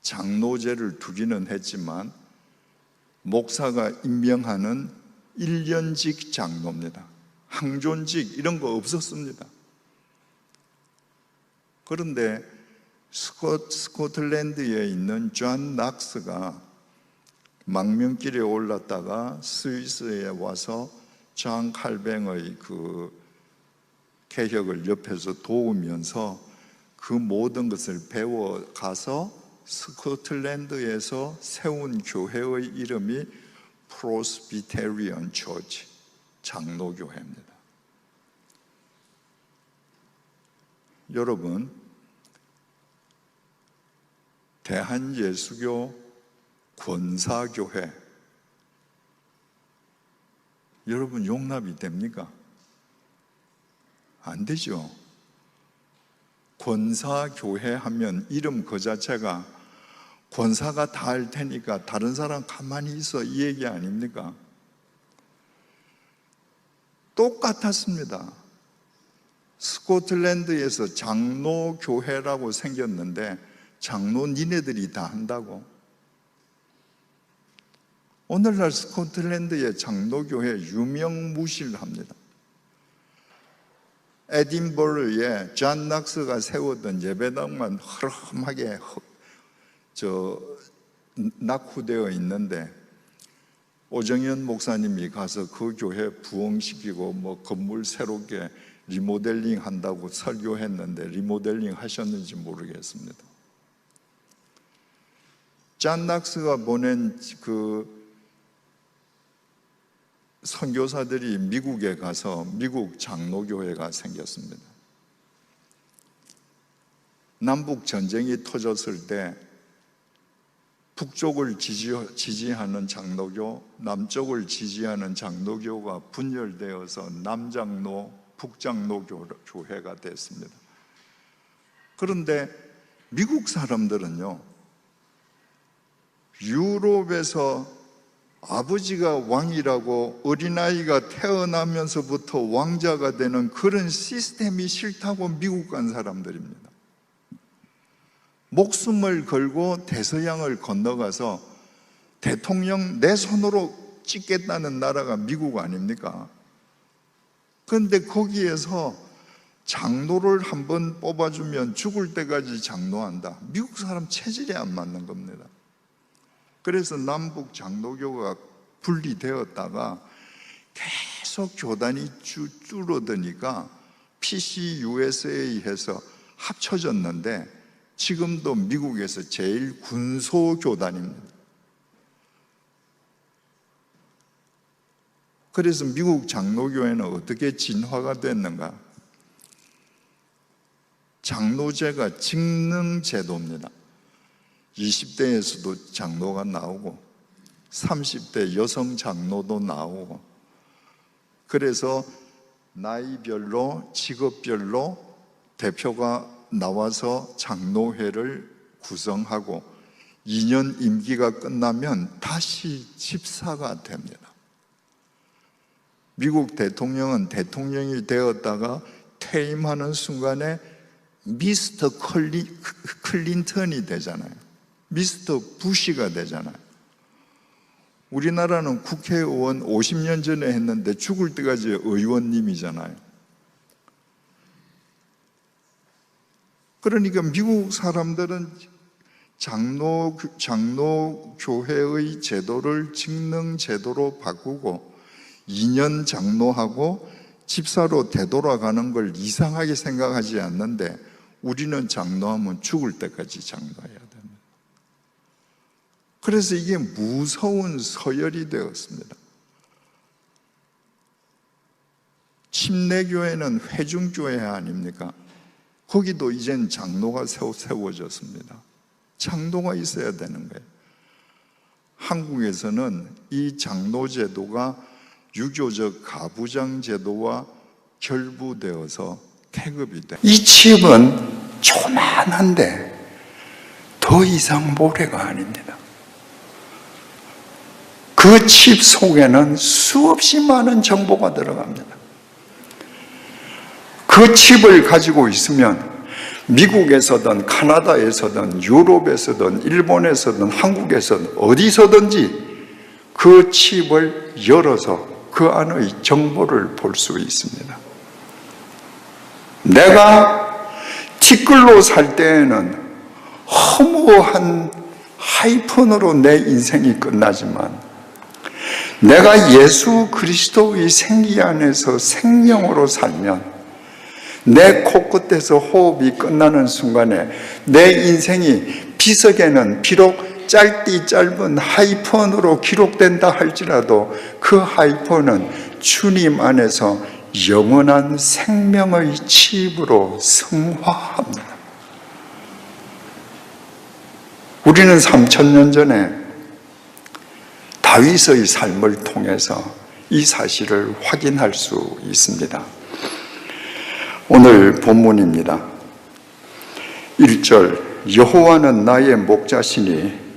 A: 장로제를 두기는 했지만 목사가 임명하는 1년직 장로입니다. 항존직 이런 거 없었습니다. 그런데 스코틀랜드에 있는 존 낙스가 망명길에 올랐다가 스위스에 와서 존 칼뱅의 그 개혁을 옆에서 도우면서 그 모든 것을 배워가서 스코틀랜드에서 세운 교회의 이름이 프로스비테리언 처치, 장로교회입니다. 여러분, 대한예수교 권사교회, 여러분 용납이 됩니까? 안 되죠. 권사교회 하면 이름 그 자체가 권사가 다 할 테니까 다른 사람 가만히 있어, 이 얘기 아닙니까? 똑같았습니다. 스코틀랜드에서 장로교회라고 생겼는데 장로 니네들이 다 한다고. 오늘날 스코틀랜드의 장로교회 유명무실합니다. 에딘버러에 존 낙스가 세웠던 예배당만 허름하게 낙후되어 있는데 오정현 목사님이 가서 그 교회 부흥시키고 뭐 건물 새롭게 리모델링 한다고 설교했는데 리모델링 하셨는지 모르겠습니다. 잔 낙스가 보낸 그 선교사들이 미국에 가서 미국 장로교회가 생겼습니다. 남북 전쟁이 터졌을 때 북쪽을 지지하는 장로교, 남쪽을 지지하는 장로교가 분열되어서 남장로, 북장로 교회가 됐습니다. 그런데 미국 사람들은요, 유럽에서 아버지가 왕이라고 어린아이가 태어나면서부터 왕자가 되는 그런 시스템이 싫다고 미국 간 사람들입니다. 목숨을 걸고 대서양을 건너가서 대통령 내 손으로 찍겠다는 나라가 미국 아닙니까? 그런데 거기에서 장로를 한번 뽑아주면 죽을 때까지 장로한다. 미국 사람 체질에 안 맞는 겁니다. 그래서 남북 장로교가 분리되었다가 계속 교단이 줄어드니까 PCUSA에 해서 합쳐졌는데 지금도 미국에서 제일 군소교단입니다. 그래서 미국 장로교회는 어떻게 진화가 됐는가? 장로제가 직능제도입니다. 20대에서도 장로가 나오고 30대 여성 장로도 나오고, 그래서 나이별로 직업별로 대표가 나와서 장로회를 구성하고 2년 임기가 끝나면 다시 집사가 됩니다. 미국 대통령은 대통령이 되었다가 퇴임하는 순간에 미스터 클린턴이 되잖아요. 미스터 부시가 되잖아요. 우리나라는 국회의원 50년 전에 했는데 죽을 때까지 의원님이잖아요. 그러니까 미국 사람들은 장로교회의 제도를 직능제도로 바꾸고 2년 장로하고 집사로 되돌아가는 걸 이상하게 생각하지 않는데, 우리는 장로하면 죽을 때까지 장로해야 됩니다. 그래서 이게 무서운 서열이 되었습니다. 침례교회는 회중교회 아닙니까? 거기도 이젠 장로가 세워졌습니다. 장로가 있어야 되는 거예요. 한국에서는 이 장로제도가 유교적 가부장 제도와 결부되어서 계급이 돼. 이 칩은 조만한데 더 이상 모래가 아닙니다. 그 칩 속에는 수없이 많은 정보가 들어갑니다. 그 칩을 가지고 있으면 미국에서든 카나다에서든 유럽에서든 일본에서든 한국에서든 어디서든지 그 칩을 열어서 그 안의 정보를 볼 수 있습니다. 내가 티끌로 살 때에는 허무한 하이픈으로 내 인생이 끝나지만, 내가 예수 그리스도의 생기 안에서 생명으로 살면 내 코끝에서 호흡이 끝나는 순간에 내 인생이 비석에는 비록 짧은 하이픈으로 기록된다 할지라도 그 하이픈은 주님 안에서 영원한 생명의 칩으로 승화합니다. 우리는 3000년 전에 다윗의 삶을 통해서 이 사실을 확인할 수 있습니다. 오늘 본문입니다. 1절, 여호와는 나의 목자시니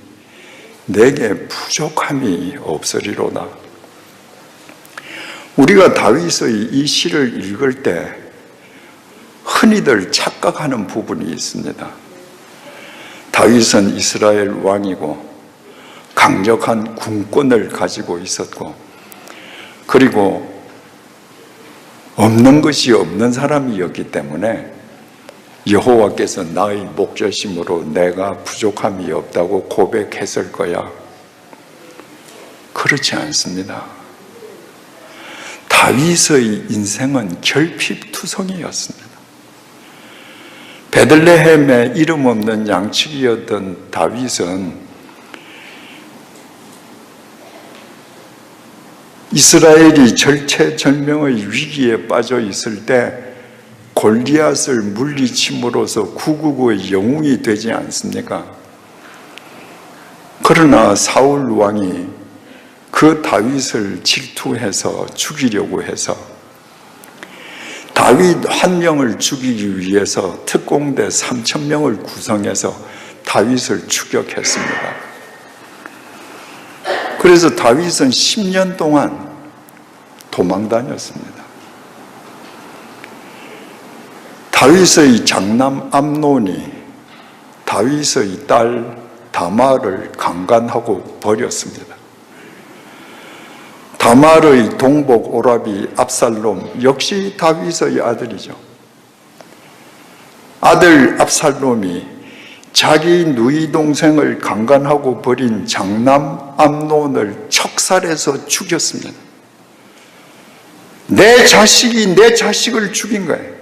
A: 내게 부족함이 없으리로다. 우리가 다윗의 이 시를 읽을 때 흔히들 착각하는 부분이 있습니다. 다윗은 이스라엘 왕이고 강력한 군권을 가지고 있었고, 그리고 없는 것이 없는 사람이었기 때문에 여호와께서 나의 목자심으로 내가 부족함이 없다고 고백했을 거야. 그렇지 않습니다. 다윗의 인생은 결핍투성이었습니다. 베들레헴에 이름 없는 양치기였던 다윗은 이스라엘이 절체절명의 위기에 빠져 있을 때 골리앗을 물리침으로써 구국의 영웅이 되지 않습니까? 그러나 사울 왕이 그 다윗을 질투해서 죽이려고 해서 다윗 한 명을 죽이기 위해서 특공대 3,000명을 구성해서 다윗을 추격했습니다. 그래서 다윗은 10년 동안 도망 다녔습니다. 다윗의 장남 암논이 다윗의 딸 다말을 강간하고 버렸습니다. 다말의 동복 오라비 압살롬 역시 다윗의 아들이죠. 아들 압살롬이 자기 누이 동생을 강간하고 버린 장남 암논을 척살해서 죽였습니다. 내 자식이 내 자식을 죽인 거예요.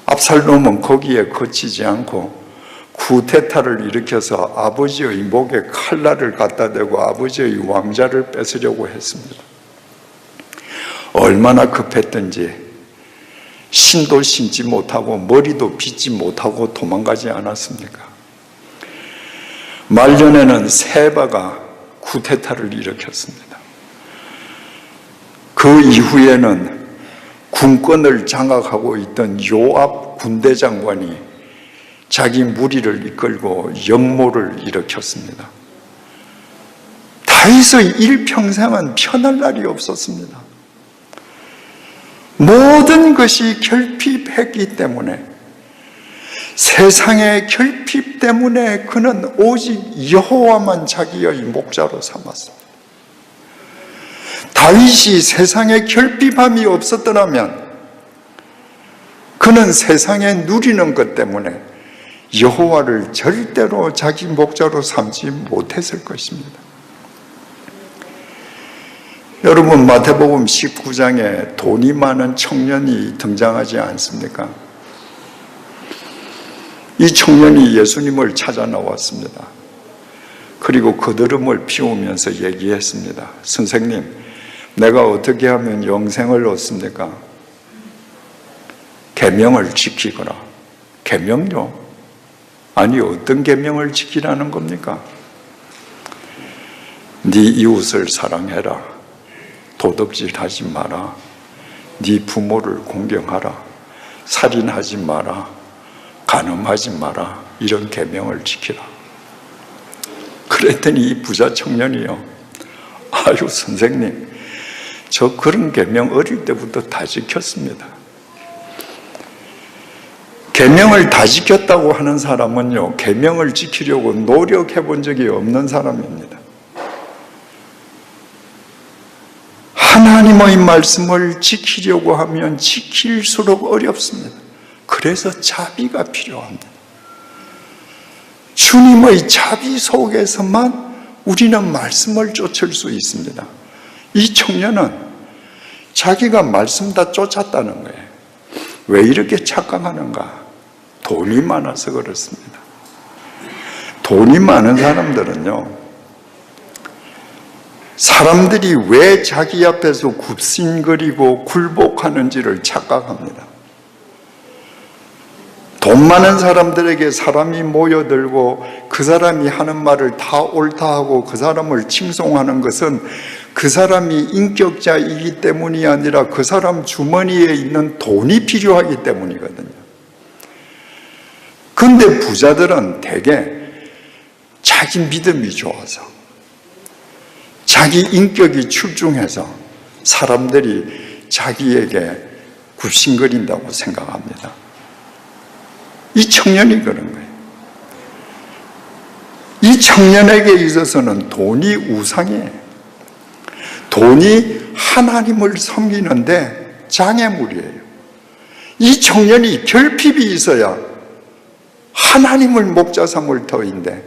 A: 압살롬은 거기에 그치지 않고 쿠데타를 일으켜서 아버지의 목에 칼날을 갖다 대고 아버지의 왕자를 뺏으려고 했습니다. 얼마나 급했던지 신도 신지 못하고 머리도 빗지 못하고 도망가지 않았습니까? 말년에는 세바가 쿠데타를 일으켰습니다. 그 이후에는 군권을 장악하고 있던 요압 군대 장관이 자기 무리를 이끌고 역모를 일으켰습니다. 다윗의 일평생은 편할 날이 없었습니다. 모든 것이 결핍했기 때문에, 세상의 결핍 때문에 그는 오직 여호와만 자기의 목자로 삼았습니다. 다윗이 세상에 결핍함이 없었더라면 그는 세상에 누리는 것 때문에 여호와를 절대로 자기 목자로 삼지 못했을 것입니다. 여러분, 마태복음 19장에 돈이 많은 청년이 등장하지 않습니까? 이 청년이 예수님을 찾아 나왔습니다. 그리고 거드름을 피우면서 얘기했습니다. 선생님, 내가 어떻게 하면 영생을 얻습니까? 계명을 지키거라. 계명요? 아니, 어떤 계명을 지키라는 겁니까? 네 이웃을 사랑해라. 도둑질하지 마라. 네 부모를 공경하라. 살인하지 마라. 간음하지 마라. 이런 계명을 지키라. 그랬더니 이 부자 청년이요, 아유 선생님, 저 그런 계명 어릴 때부터 다 지켰습니다. 계명을 다 지켰다고 하는 사람은요, 계명을 지키려고 노력해 본 적이 없는 사람입니다. 하나님의 말씀을 지키려고 하면 지킬수록 어렵습니다. 그래서 자비가 필요합니다. 주님의 자비 속에서만 우리는 말씀을 쫓을 수 있습니다. 이 청년은 자기가 말씀 다 쫓았다는 거예요. 왜 이렇게 착각하는가? 돈이 많아서 그렇습니다. 돈이 많은 사람들은요, 사람들이 왜 자기 앞에서 굽신거리고 굴복하는지를 착각합니다. 돈 많은 사람들에게 사람이 모여들고 그 사람이 하는 말을 다 옳다 하고 그 사람을 칭송하는 것은 그 사람이 인격자이기 때문이 아니라 그 사람 주머니에 있는 돈이 필요하기 때문이거든요. 그런데 부자들은 대개 자기 믿음이 좋아서, 자기 인격이 출중해서 사람들이 자기에게 굽신거린다고 생각합니다. 이 청년이 그런 거예요. 이 청년에게 있어서는 돈이 우상이에요. 돈이 하나님을 섬기는데 장애물이에요. 이 청년이 결핍이 있어야 하나님을 목자 삼을 터인데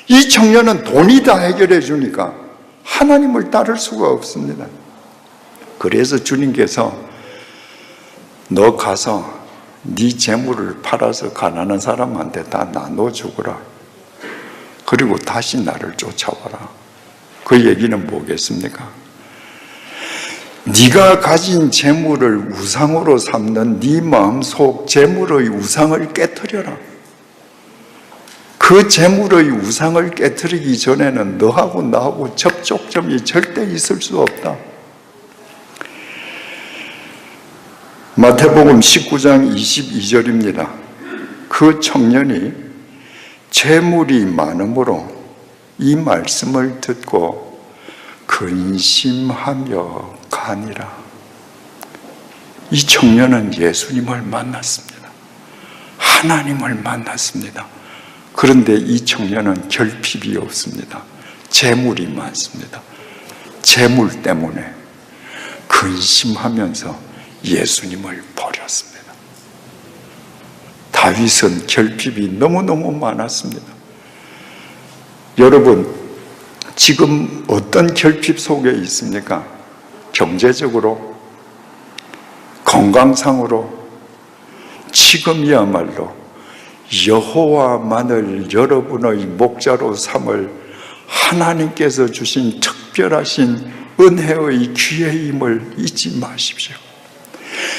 A: 이 청년은 돈이 다 해결해 주니까 하나님을 따를 수가 없습니다. 그래서 주님께서 너 가서 네 재물을 팔아서 가난한 사람한테 다 나눠 주거라. 그리고 다시 나를 쫓아와라. 그 얘기는 뭐겠습니까? 네가 가진 재물을 우상으로 삼는 네 마음속 재물의 우상을 깨트려라. 그 재물의 우상을 깨트리기 전에는 너하고 나하고 접촉점이 절대 있을 수 없다. 마태복음 19장 22절입니다. 그 청년이 재물이 많음으로 이 말씀을 듣고 근심하며 가니라. 이 청년은 예수님을 만났습니다. 하나님을 만났습니다. 그런데 이 청년은 결핍이 없습니다. 재물이 많습니다. 재물 때문에 근심하면서 예수님을 버렸습니다. 다윗은 결핍이 너무너무 많았습니다. 여러분, 지금 어떤 결핍 속에 있습니까? 경제적으로, 건강상으로, 지금이야말로 여호와만을 여러분의 목자로 삼을 하나님께서 주신 특별하신 은혜의 기회임을 잊지 마십시오.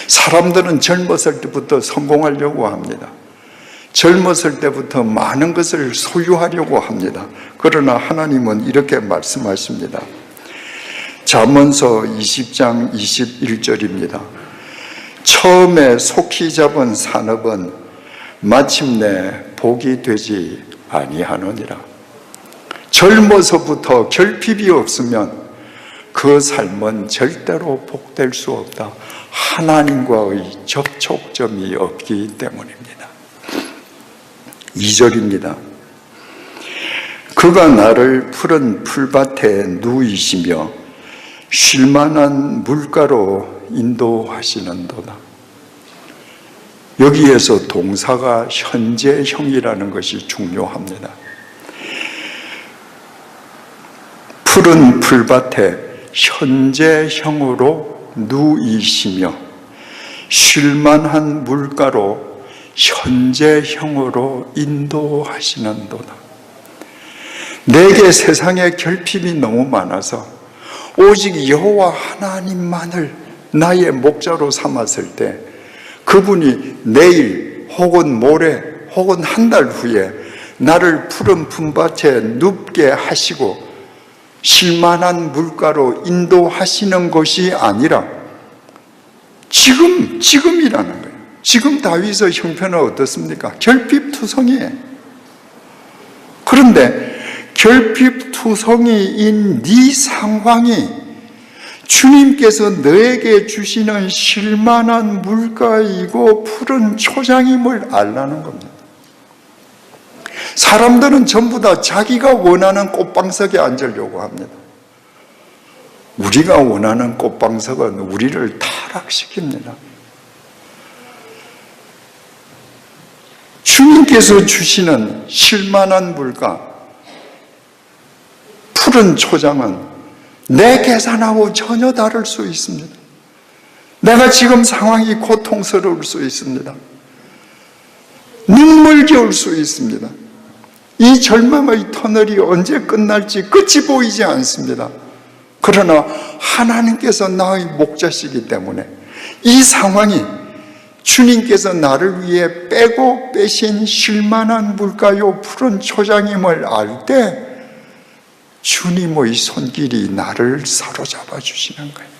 A: 사람들은 젊었을 때부터 성공하려고 합니다. 젊었을 때부터 많은 것을 소유하려고 합니다. 그러나 하나님은 이렇게 말씀하십니다. 잠언서 20장 21절입니다. 처음에 속히 잡은 산업은 마침내 복이 되지 아니하느니라. 젊어서부터 결핍이 없으면 그 삶은 절대로 복될 수 없다. 하나님과의 접촉점이 없기 때문입니다. 2절입니다. 그가 나를 푸른 풀밭에 누이시며 쉴만한 물가로 인도하시는도다. 여기에서 동사가 현재형이라는 것이 중요합니다. 푸른 풀밭에 현재형으로 누이시며 쉴만한 물가로 현재형으로 인도하시는도다. 내게 세상에 결핍이 너무 많아서 오직 여호와 하나님만을 나의 목자로 삼았을 때 그분이 내일 혹은 모레 혹은 한 달 후에 나를 푸른 품밭에 눕게 하시고 쉴만한 물가로 인도하시는 것이 아니라 지금이라는 거예요. 지금 다윗의 형편은 어떻습니까? 결핍투성이에요. 그런데 결핍투성이인 네 상황이 주님께서 너에게 주시는 쉴만한 물가이고 푸른 초장임을 알라는 겁니다. 사람들은 전부 다 자기가 원하는 꽃방석에 앉으려고 합니다. 우리가 원하는 꽃방석은 우리를 타락시킵니다. 주님께서 주시는 쉴만한 물가, 푸른 초장은 내 계산하고 전혀 다를 수 있습니다. 내가 지금 상황이 고통스러울 수 있습니다. 눈물겨울 수 있습니다. 이 절망의 터널이 언제 끝날지 끝이 보이지 않습니다. 그러나 하나님께서 나의 목자시기 때문에 이 상황이 주님께서 나를 위해 빼고 빼신 쉴만한 물가요 푸른 초장임을 알 때 주님의 손길이 나를 사로잡아 주시는 거예요.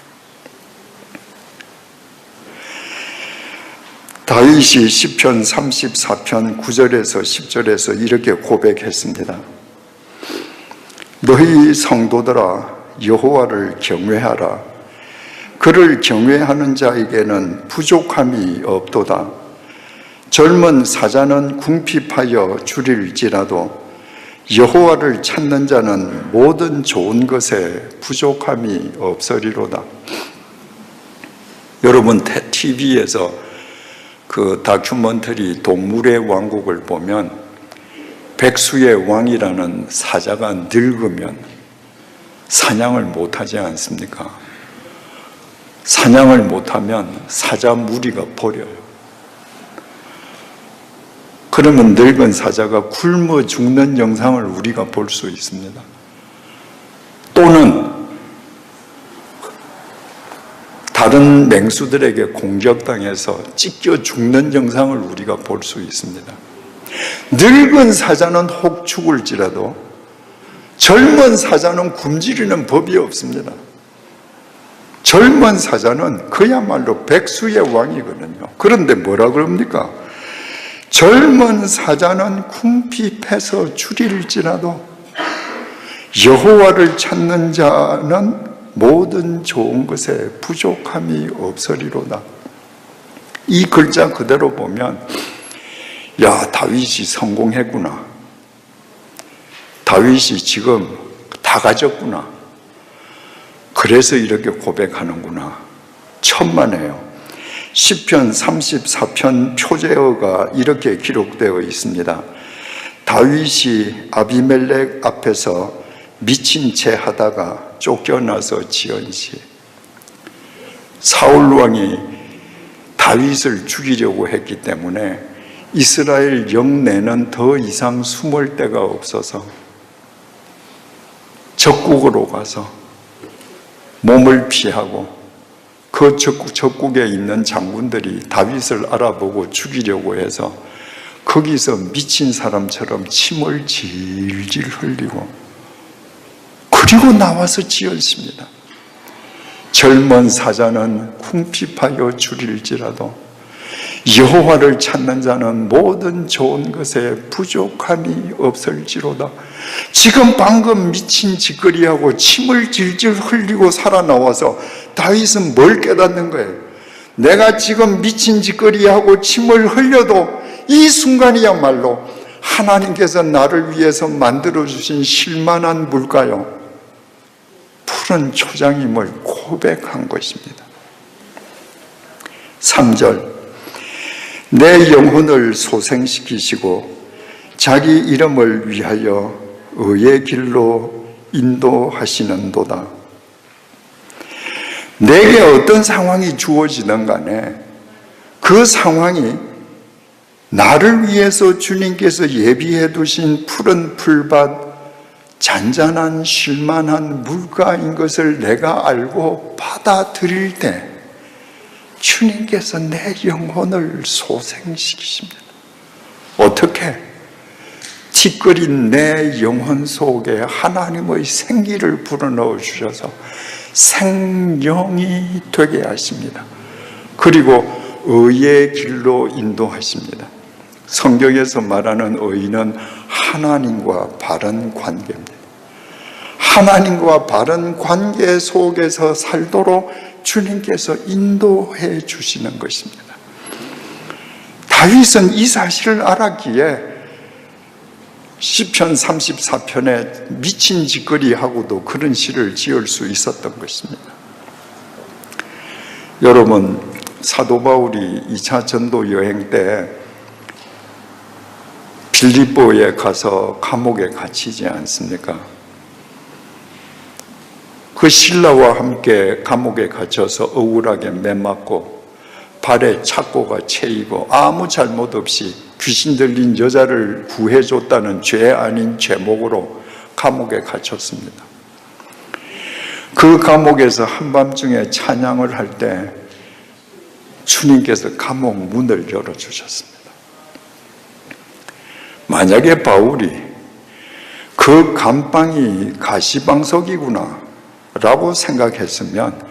A: 다윗이 시편 34편 9절에서 10절에서 이렇게 고백했습니다. 너희 성도들아 여호와를 경외하라. 그를 경외하는 자에게는 부족함이 없도다. 젊은 사자는 궁핍하여 줄일지라도 여호와를 찾는 자는 모든 좋은 것에 부족함이 없으리로다. 여러분 TV에서 그 다큐멘터리 동물의 왕국을 보면 백수의 왕이라는 사자가 늙으면 사냥을 못하지 않습니까? 사냥을 못하면 사자 무리가 버려요. 그러면 늙은 사자가 굶어 죽는 영상을 우리가 볼 수 있습니다. 또는 다른 맹수들에게 공격당해서 찢겨 죽는 영상을 우리가 볼 수 있습니다. 늙은 사자는 혹 죽을지라도 젊은 사자는 굶주리는 법이 없습니다. 젊은 사자는 그야말로 백수의 왕이거든요. 그런데 뭐라 그럽니까? 젊은 사자는 궁핍해서 줄일지라도 여호와를 찾는 자는 모든 좋은 것에 부족함이 없으리로다. 이 글자 그대로 보면 야, 다윗이 성공했구나. 다윗이 지금 다 가졌구나. 그래서 이렇게 고백하는구나. 천만에요. 시편 34편 표제어가 이렇게 기록되어 있습니다. 다윗이 아비멜렉 앞에서 미친 채 하다가 쫓겨나서 지은 시. 사울 왕이 다윗을 죽이려고 했기 때문에 이스라엘 영내는 더 이상 숨을 데가 없어서 적국으로 가서 몸을 피하고 그 적국에 있는 장군들이 다윗을 알아보고 죽이려고 해서 거기서 미친 사람처럼 침을 질질 흘리고 그리고 나와서 지었습니다. 젊은 사자는 궁핍하여 줄일지라도 여호와를 찾는 자는 모든 좋은 것에 부족함이 없을지로다. 지금 방금 미친 짓거리하고 침을 질질 흘리고 살아나와서 다윗은 뭘 깨닫는 거예요? 내가 지금 미친 짓거리하고 침을 흘려도 이 순간이야말로 하나님께서 나를 위해서 만들어주신 실만한 물가요, 푸른 초장임을 고백한 것입니다. 3절, 내 영혼을 소생시키시고 자기 이름을 위하여 의의 길로 인도하시는도다. 내게 어떤 상황이 주어지든 간에 그 상황이 나를 위해서 주님께서 예비해 두신 푸른 풀밭, 잔잔한 쉴만한 물가인 것을 내가 알고 받아들일 때 주님께서 내 영혼을 소생시키십니다. 어떻게? 티끌인 내 영혼 속에 하나님의 생기를 불어넣어 주셔서 생명이 되게 하십니다. 그리고 의의 길로 인도하십니다. 성경에서 말하는 의는 하나님과 바른 관계입니다. 하나님과 바른 관계 속에서 살도록 주님께서 인도해 주시는 것입니다. 다윗은 이 사실을 알았기에 시편 34편에 미친 짓거리하고도 그런 시를 지을 수 있었던 것입니다. 여러분, 사도 바울이 2차 전도 여행 때 빌립보에 가서 감옥에 갇히지 않습니까? 그 신라와 함께 감옥에 갇혀서 억울하게 매맞고 발에 착고가 채이고 아무 잘못 없이 귀신 들린 여자를 구해줬다는 죄 아닌 죄목으로 감옥에 갇혔습니다. 그 감옥에서 한밤중에 찬양을 할 때 주님께서 감옥 문을 열어주셨습니다. 만약에 바울이 그 감방이 가시방석이구나 라고 생각했으면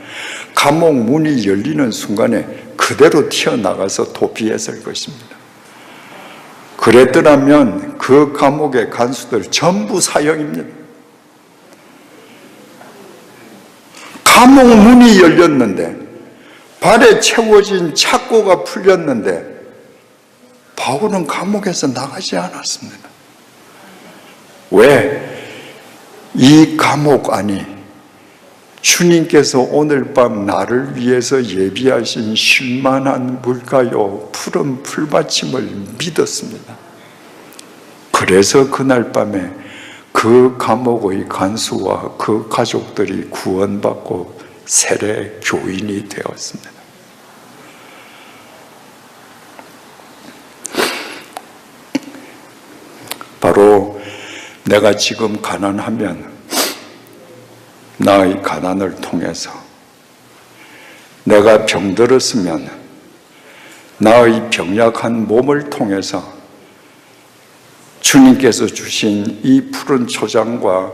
A: 감옥 문이 열리는 순간에 그대로 튀어나가서 도피했을 것입니다. 그랬더라면 그 감옥의 간수들 전부 사형입니다. 감옥 문이 열렸는데 발에 채워진 착고가 풀렸는데 바울은 감옥에서 나가지 않았습니다. 왜? 이 감옥 안이 주님께서 오늘 밤 나를 위해서 예비하신 쉴만한 물가요 푸른 풀받침을 믿었습니다. 그래서 그날 밤에 그 감옥의 간수와 그 가족들이 구원받고 세례 교인이 되었습니다. 바로 내가 지금 가난하면 나의 가난을 통해서, 내가 병들었으면 나의 병약한 몸을 통해서 주님께서 주신 이 푸른 초장과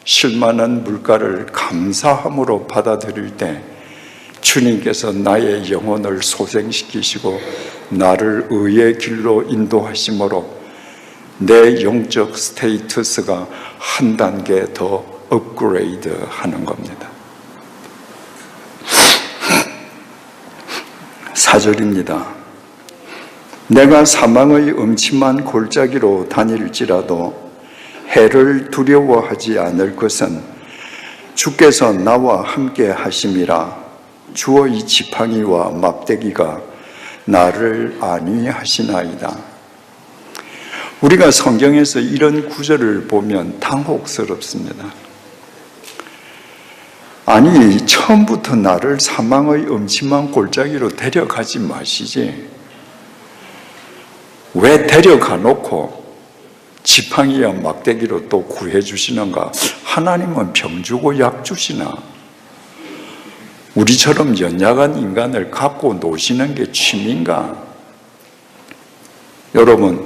A: 실만한 물가를 감사함으로 받아들일 때 주님께서 나의 영혼을 소생시키시고 나를 의의 길로 인도하심으로 내 영적 스테이터스가 한 단계 더 업그레이드 하는 겁니다. 4절입니다. 내가 사망의 음침한 골짜기로 다닐지라도 해를 두려워하지 않을 것은 주께서 나와 함께 하심이라. 주의 지팡이와 막대기가 나를 안위하시나이다. 우리가 성경에서 이런 구절을 보면 당혹스럽습니다. 아니, 처음부터 나를 사망의 음침한 골짜기로 데려가지 마시지. 왜 데려가 놓고 지팡이와 막대기로 또 구해주시는가? 하나님은 병 주고 약 주시나? 우리처럼 연약한 인간을 갖고 노시는 게 취미인가? 여러분,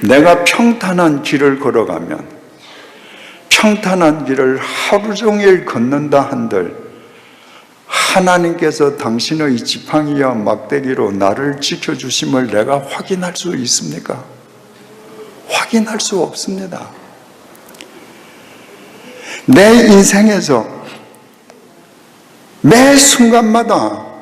A: 내가 평탄한 길을 걸어가면, 평탄한 길을 하루 종일 걷는다 한들 하나님께서 당신의 지팡이와 막대기로 나를 지켜주심을 내가 확인할 수 있습니까? 확인할 수 없습니다. 내 인생에서 매 순간마다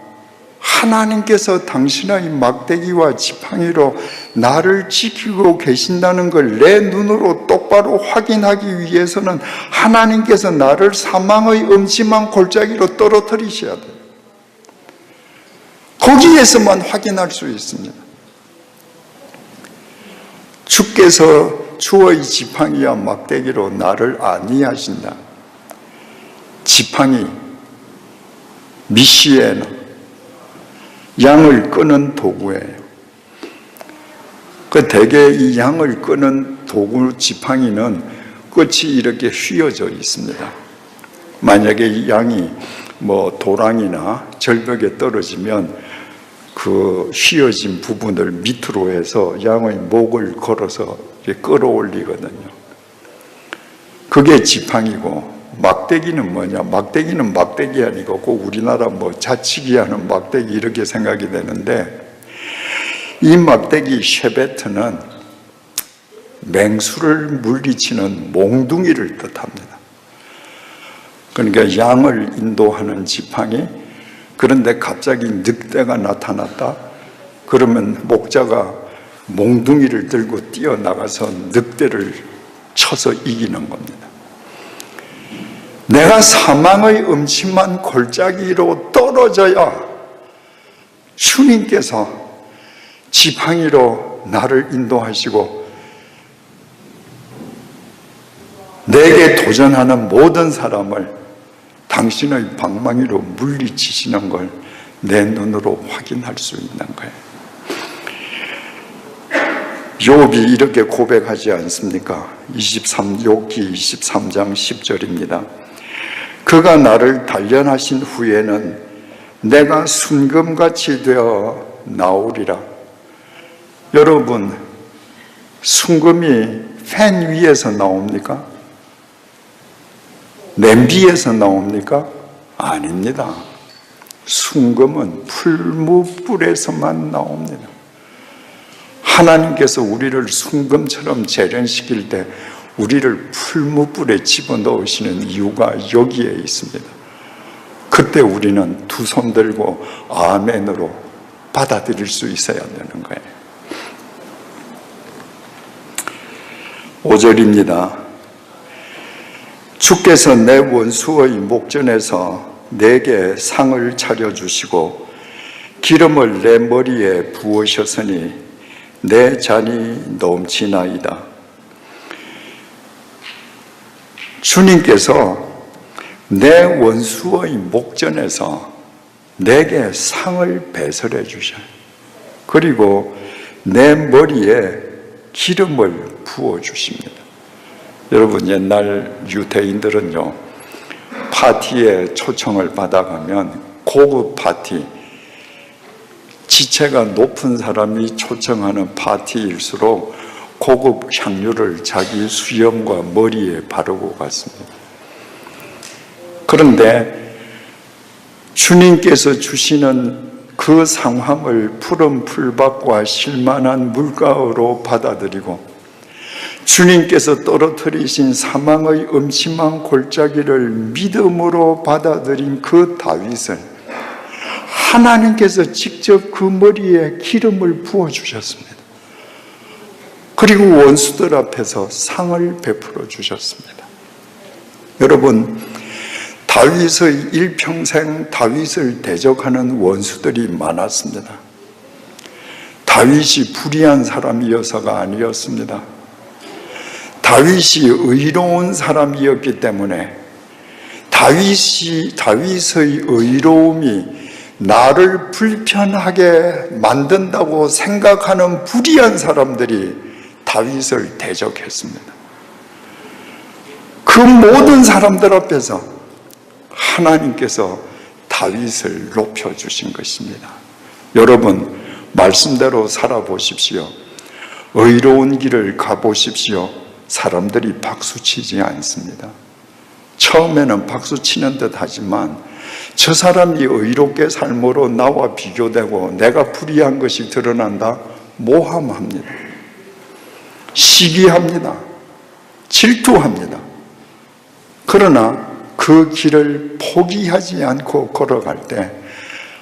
A: 하나님께서 당신의 막대기와 지팡이로 나를 지키고 계신다는 걸 내 눈으로 똑바로 확인하기 위해서는 하나님께서 나를 사망의 음침한 골짜기로 떨어뜨리셔야 돼요. 거기에서만 확인할 수 있습니다. 주께서 주의 지팡이와 막대기로 나를 안위하신다. 지팡이, 미시에나, 양을 끄는 도구예요. 대개 이 양을 끄는 도구 지팡이는 끝이 이렇게 휘어져 있습니다. 만약에 이 양이 도랑이나 절벽에 떨어지면 그 휘어진 부분을 밑으로 해서 양의 목을 걸어서 끌어올리거든요. 그게 지팡이고, 막대기는 뭐냐? 막대기는 막대기 아니고 꼭 우리나라 자치기 하는 막대기 이렇게 생각이 되는데, 이 막대기 쉐베트는 맹수를 물리치는 몽둥이를 뜻합니다. 그러니까 양을 인도하는 지팡이. 그런데 갑자기 늑대가 나타났다? 그러면 목자가 몽둥이를 들고 뛰어나가서 늑대를 쳐서 이기는 겁니다. 내가 사망의 음침한 골짜기로 떨어져야 주님께서 지팡이로 나를 인도하시고 내게 도전하는 모든 사람을 당신의 방망이로 물리치시는 걸 내 눈으로 확인할 수 있는 거예요. 욥이 이렇게 고백하지 않습니까? 욥기 23장 10절입니다. 그가 나를 단련하신 후에는 내가 순금같이 되어 나오리라. 여러분, 순금이 팬 위에서 나옵니까? 냄비에서 나옵니까? 아닙니다. 순금은 풀무불에서만 나옵니다. 하나님께서 우리를 순금처럼 재련시킬 때 우리를 풀무불에 집어넣으시는 이유가 여기에 있습니다. 그때 우리는 두 손 들고 아멘으로 받아들일 수 있어야 되는 거예요. 5절입니다. 주께서 내 원수의 목전에서 내게 상을 차려주시고 기름을 내 머리에 부으셨으니 내 잔이 넘치나이다. 주님께서 내 원수의 목전에서 내게 상을 배설해 주셔요. 그리고 내 머리에 기름을 부어 주십니다. 여러분, 옛날 유대인들은요, 파티에 초청을 받아가면 고급 파티, 지체가 높은 사람이 초청하는 파티일수록 고급 향유를 자기 수염과 머리에 바르고 갔습니다. 그런데 주님께서 주시는 그 상황을 푸른 풀밭과 실만한 물가로 받아들이고, 주님께서 떨어뜨리신 사망의 음침한 골짜기를 믿음으로 받아들인 그 다윗을 하나님께서 직접 그 머리에 기름을 부어주셨습니다. 그리고 원수들 앞에서 상을 베풀어 주셨습니다. 여러분, 다윗의 일평생 다윗을 대적하는 원수들이 많았습니다. 다윗이 불의한 사람이어서가 아니었습니다. 다윗이 의로운 사람이었기 때문에 다윗의 의로움이 나를 불편하게 만든다고 생각하는 불의한 사람들이 다윗을 대적했습니다. 그 모든 사람들 앞에서 하나님께서 다윗을 높여주신 것입니다. 여러분, 말씀대로 살아보십시오. 의로운 길을 가보십시오. 사람들이 박수치지 않습니다. 처음에는 박수치는 듯 하지만 저 사람이 의롭게 삶으로 나와 비교되고 내가 불의한 것이 드러난다? 모함합니다. 시기합니다. 질투합니다. 그러나 그 길을 포기하지 않고 걸어갈 때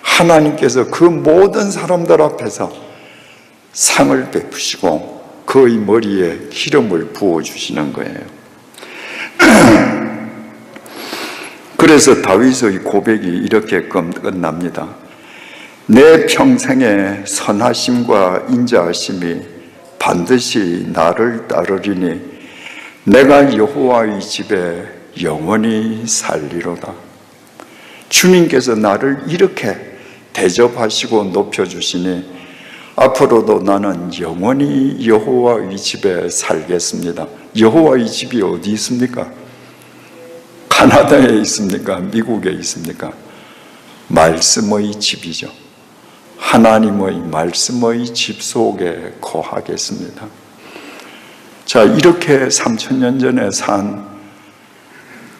A: 하나님께서 그 모든 사람들 앞에서 상을 베푸시고 그의 머리에 기름을 부어주시는 거예요. 그래서 다윗의 고백이 이렇게 끝납니다. 내 평생의 선하심과 인자하심이 반드시 나를 따르리니 내가 여호와의 집에 영원히 살리로다. 주님께서 나를 이렇게 대접하시고 높여주시니 앞으로도 나는 영원히 여호와의 집에 살겠습니다. 여호와의 집이 어디 있습니까? 카나다에 있습니까? 미국에 있습니까? 말씀의 집이죠. 하나님의 말씀의 집 속에 거하겠습니다. 자, 이렇게 3000년 전에 산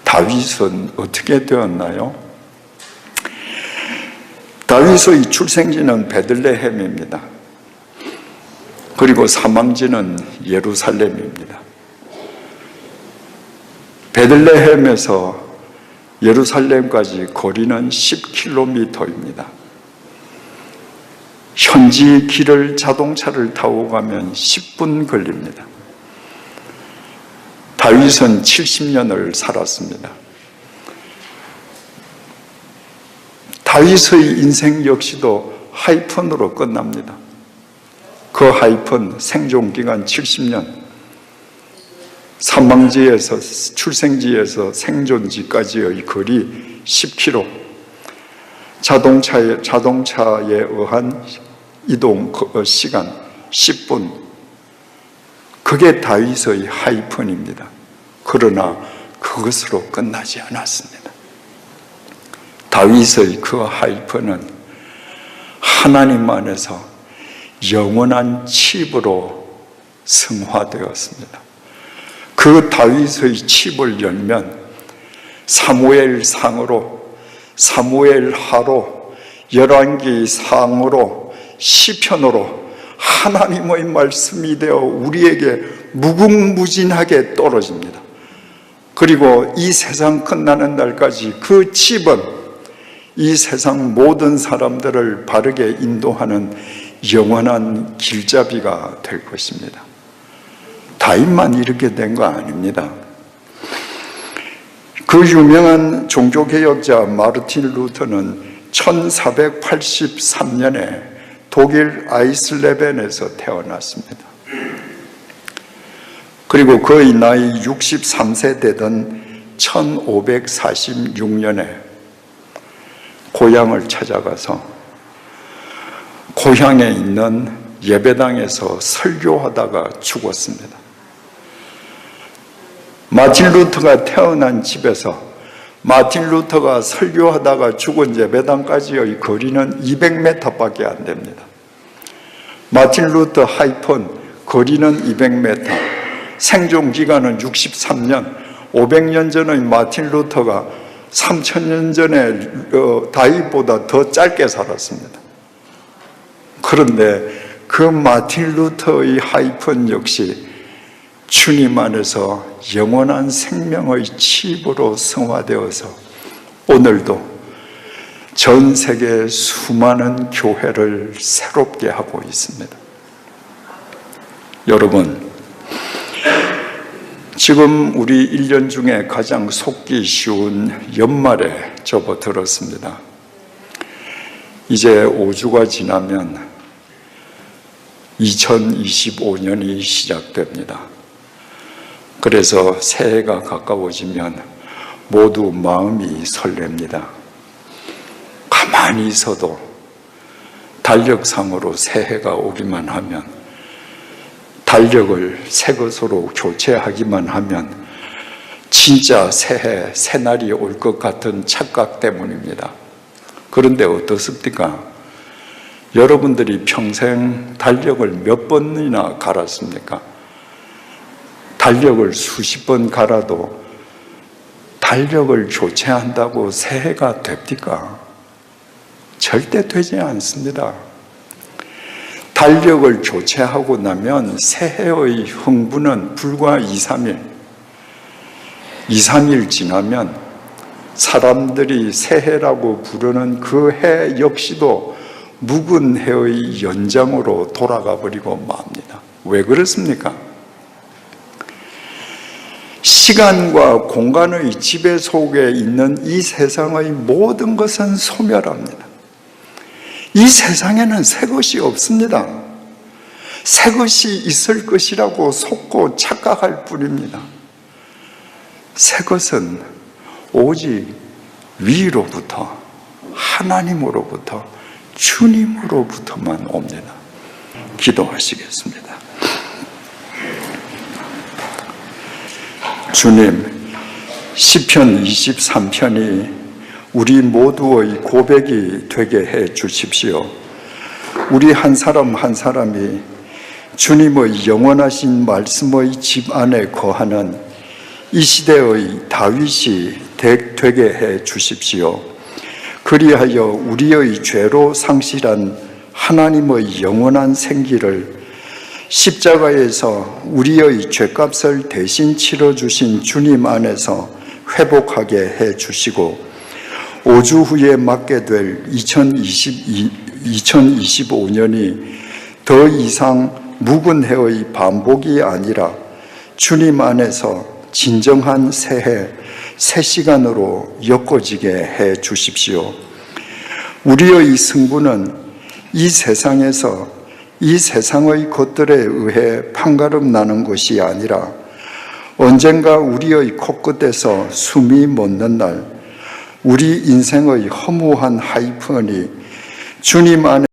A: 다윗은 어떻게 되었나요? 다윗의 출생지는 베들레헴입니다. 그리고 사망지는 예루살렘입니다. 베들레헴에서 예루살렘까지 거리는 10km입니다. 현지 길을 자동차를 타고 가면 10분 걸립니다. 다윗은 70년을 살았습니다. 다윗의 인생 역시도 하이픈으로 끝납니다. 그 하이픈 생존기간 70년, 사망지에서 출생지에서 생존지까지의 거리 10km, 자동차에 의한 이동 시간 10분, 그게 다윗의 하이픈입니다. 그러나 그것으로 끝나지 않았습니다. 다윗의 그 하이픈은 하나님 안에서 영원한 칩으로 승화되었습니다. 그 다윗의 칩을 열면 사무엘상으로, 사무엘하로, 열왕기상으로, 시편으로 하나님의 말씀이 되어 우리에게 무궁무진하게 떨어집니다. 그리고 이 세상 끝나는 날까지 그 칩은 이 세상 모든 사람들을 바르게 인도하는 영원한 길잡이가 될 것입니다. 다윗만 이렇게 된 거 아닙니다. 그 유명한 종교개혁자 마르틴 루터는 1483년에 독일 아이슬레벤에서 태어났습니다. 그리고 거의 나이 63세 되던 1546년에 고향을 찾아가서 고향에 있는 예배당에서 설교하다가 죽었습니다. 마틴 루터가 태어난 집에서 마틴 루터가 설교하다가 죽은 예배당까지의 거리는 200m밖에 안 됩니다. 마틴 루터 하이픈 거리는 200m, 생존 기간은 63년, 500년 전의 마틴 루터가 3000년 전에 다윗보다 더 짧게 살았습니다. 그런데 그 마틴 루터의 하이픈 역시 주님 안에서 영원한 생명의 칩으로 성화되어서 오늘도 전 세계 수많은 교회를 새롭게 하고 있습니다. 여러분, 지금 우리 1년 중에 가장 속기 쉬운 연말에 접어들었습니다. 이제 5주가 지나면 2025년이 시작됩니다. 그래서 새해가 가까워지면 모두 마음이 설렙니다. 가만히 있어도 달력상으로 새해가 오기만 하면, 달력을 새 것으로 교체하기만 하면 진짜 새해, 새날이 올 것 같은 착각 때문입니다. 그런데 어떻습니까? 여러분들이 평생 달력을 몇 번이나 갈았습니까? 달력을 수십 번 갈아도 달력을 교체한다고 새해가 됩니까? 절대 되지 않습니다. 달력을 교체하고 나면 새해의 흥분은 불과 2, 3일 지나면 사람들이 새해라고 부르는 그 해 역시도 묵은 해의 연장으로 돌아가 버리고 맙니다. 왜 그렇습니까? 시간과 공간의 지배 속에 있는 이 세상의 모든 것은 소멸합니다. 이 세상에는 새 것이 없습니다. 새 것이 있을 것이라고 속고 착각할 뿐입니다. 새 것은 오직 위로부터, 하나님으로부터, 주님으로부터만 옵니다. 기도하시겠습니다. 주님, 시편 23편이 우리 모두의 고백이 되게 해 주십시오. 우리 한 사람 한 사람이 주님의 영원하신 말씀의 집 안에 거하는 이 시대의 다윗이 되게 해 주십시오. 그리하여 우리의 죄로 상실한 하나님의 영원한 생기를 십자가에서 우리의 죄값을 대신 치러주신 주님 안에서 회복하게 해 주시고 5주 후에 맞게 될 2025년이 더 이상 묵은 해의 반복이 아니라 주님 안에서 진정한 새해, 새 시간으로 엮어지게 해 주십시오. 우리의 승부는 이 세상에서 이 세상의 것들에 의해 판가름 나는 것이 아니라 언젠가 우리의 코끝에서 숨이 멎는 날 우리 인생의 허무한 하이픈이 주님 안에